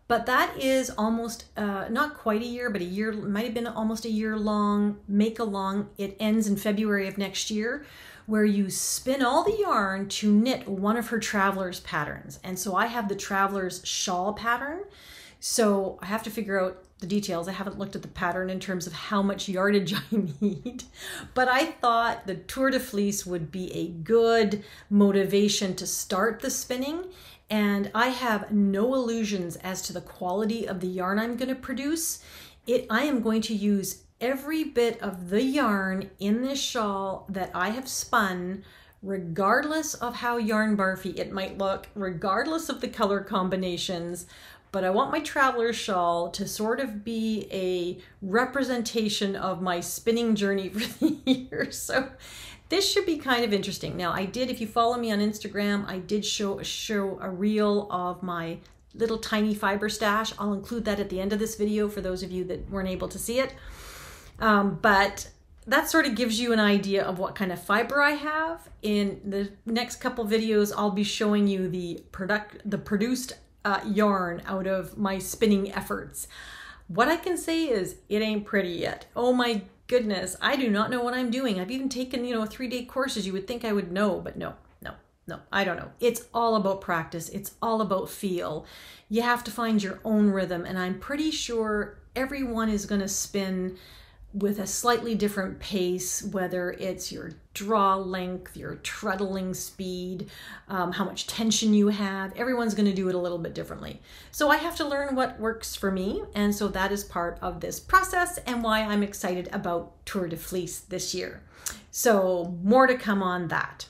But that is almost, not quite a year, but a year, might have been almost a year long, make-along. It ends in February of next year, where you spin all the yarn to knit one of her Traveler's patterns. And so I have the Traveler's shawl pattern. So I have to figure out the details. I haven't looked at the pattern in terms of how much yardage I need, but I thought the Tour de Fleece would be a good motivation to start the spinning. and I have no illusions as to the quality of the yarn I'm going to produce. I am going to use every bit of the yarn in this shawl that I have spun, regardless of how yarn barfy it might look, regardless of the color combinations. But I want my traveler shawl to sort of be a representation of my spinning journey for the year. So this should be kind of interesting. Now I did, if you follow me on Instagram, I did show a reel of my little tiny fiber stash. I'll include that at the end of this video for those of you that weren't able to see it. But that sort of gives you an idea of what kind of fiber I have. In the next couple videos, I'll be showing you the produced yarn out of my spinning efforts. What I can say is it ain't pretty yet. Oh my goodness, I do not know what I'm doing. I've even taken, 3-day courses. You would think I would know, but no, I don't know. It's all about practice. It's all about feel. You have to find your own rhythm, and I'm pretty sure everyone is going to spin with a slightly different pace, whether it's your draw length, your treadling speed, how much tension you have. Everyone's going to do it a little bit differently. So I have to learn what works for me, and so that is part of this process and why I'm excited about Tour de Fleece this year. So more to come on that.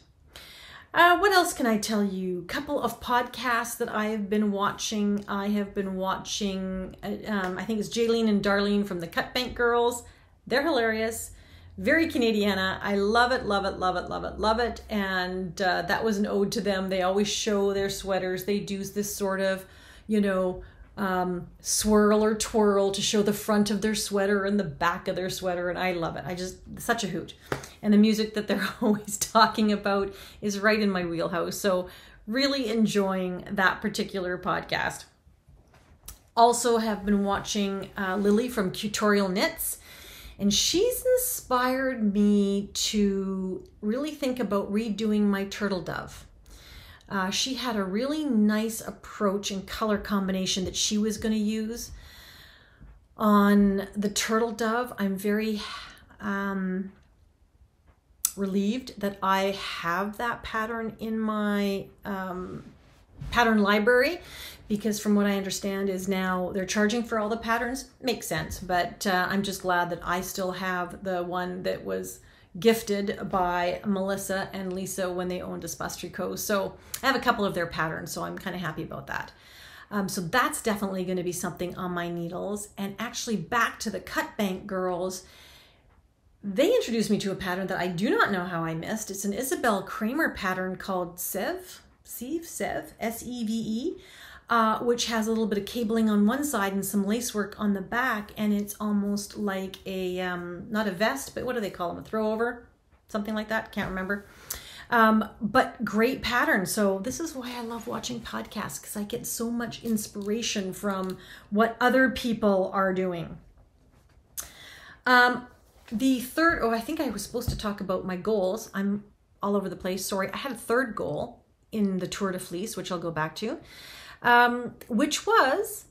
What else can I tell you? A couple of podcasts that I have been watching. I have been watching, I think it's Jaylene and Darlene from the Cut Bank Girls. They're hilarious, very Canadiana. I love it, love it, love it, love it, love it. And that was an ode to them. They always show their sweaters. They do this sort of, swirl or twirl to show the front of their sweater and the back of their sweater. And I love it. Such a hoot. And the music that they're always talking about is right in my wheelhouse. So really enjoying that particular podcast. Also have been watching Lily from Tutorial Knits. And she's inspired me to really think about redoing my turtle dove. She had a really nice approach and color combination that she was going to use on the turtle dove. I'm very relieved that I have that pattern in my pattern library, because from what I understand is now they're charging for all the patterns. Makes sense, but I'm just glad that I still have the one that was gifted by Melissa and Lisa when they owned Espace Tricot. So I have a couple of their patterns, so I'm kind of happy about that. So that's definitely going to be something on my needles. And actually back to the Cut Bank Girls, they introduced me to a pattern that I do not know how I missed. It's an Isabel Kramer pattern called Sev, S-E-V-E, which has a little bit of cabling on one side and some lacework on the back, and it's almost like a, not a vest, but what do they call them, a throwover? Something like that, can't remember. But great pattern. So this is why I love watching podcasts, because I get so much inspiration from what other people are doing. The third, I think I was supposed to talk about my goals. I'm all over the place, sorry. I had a third goal in the Tour de Fleece, which I'll go back to, which was,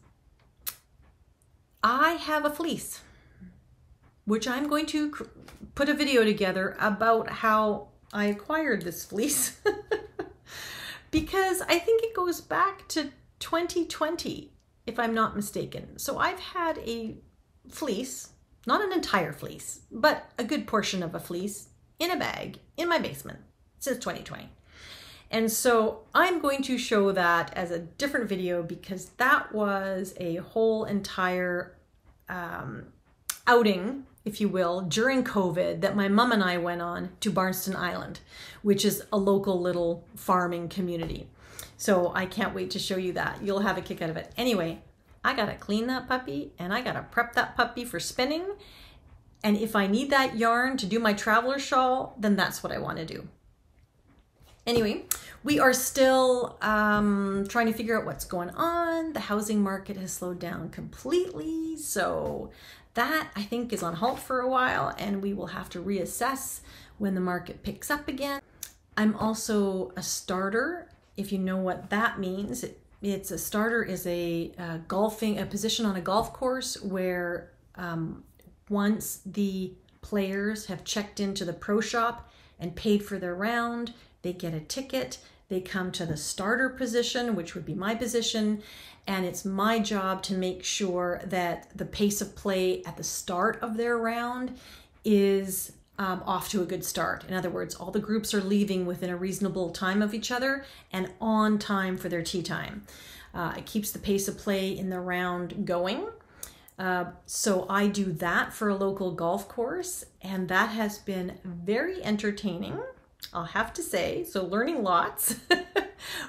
I have a fleece, which I'm going to put a video together about how I acquired this fleece, because I think it goes back to 2020, if I'm not mistaken. So I've had a fleece, not an entire fleece, but a good portion of a fleece in a bag in my basement since 2020. And so I'm going to show that as a different video, because that was a whole entire outing, if you will, during COVID that my mom and I went on to Barnston Island, which is a local little farming community. So I can't wait to show you that. You'll have a kick out of it. Anyway, I gotta clean that puppy and I gotta prep that puppy for spinning. And if I need that yarn to do my traveler shawl, then that's what I want to do. Anyway, we are still trying to figure out what's going on. The housing market has slowed down completely. So that, I think, is on halt for a while, and we will have to reassess when the market picks up again. I'm also a starter, if you know what that means. It's a starter is a position on a golf course where once the players have checked into the pro shop and paid for their round, they get a ticket. They come to the starter position, which would be my position, and it's my job to make sure that the pace of play at the start of their round is off to a good start. In other words, all the groups are leaving within a reasonable time of each other and on time for their tea time. It keeps the pace of play in the round going. So I do that for a local golf course, and that has been very entertaining, I'll have to say. So learning lots.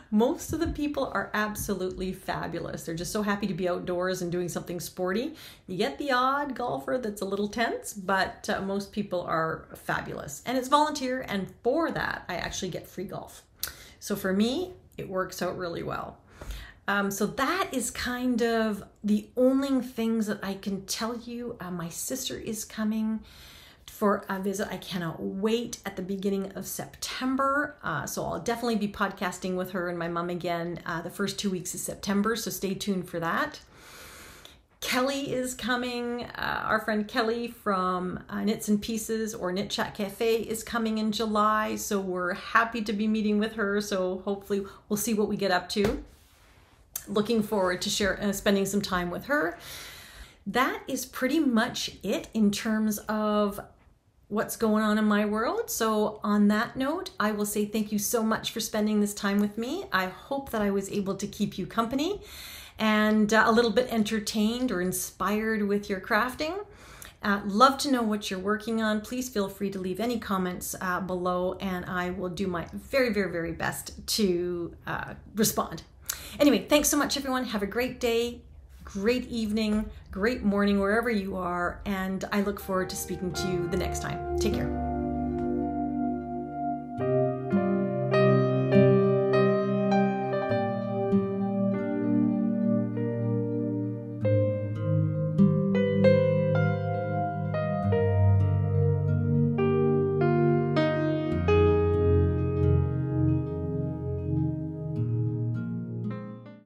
Most of the people are absolutely fabulous. They're just so happy to be outdoors and doing something sporty. You get the odd golfer that's a little tense, but most people are fabulous. And it's volunteer, and for that, I actually get free golf. So for me, it works out really well. So that is kind of the only things that I can tell you. My sister is coming for a visit. I cannot wait at the beginning of September. So I'll definitely be podcasting with her and my mom again the first 2 weeks of September. So stay tuned for that. Kelly is coming. Our friend Kelly from Knits and Pieces or Knit Chat Cafe is coming in July. So we're happy to be meeting with her. So hopefully we'll see what we get up to. Looking forward to spending some time with her. That is pretty much it in terms of what's going on in my world. So on that note, I will say thank you so much for spending this time with me. I hope that I was able to keep you company and a little bit entertained or inspired with your crafting. Love to know what you're working on. Please feel free to leave any comments below, and I will do my very, very, very best to respond. Anyway, thanks so much, everyone. Have a great day, great evening, great morning, wherever you are. And I look forward to speaking to you the next time. Take care.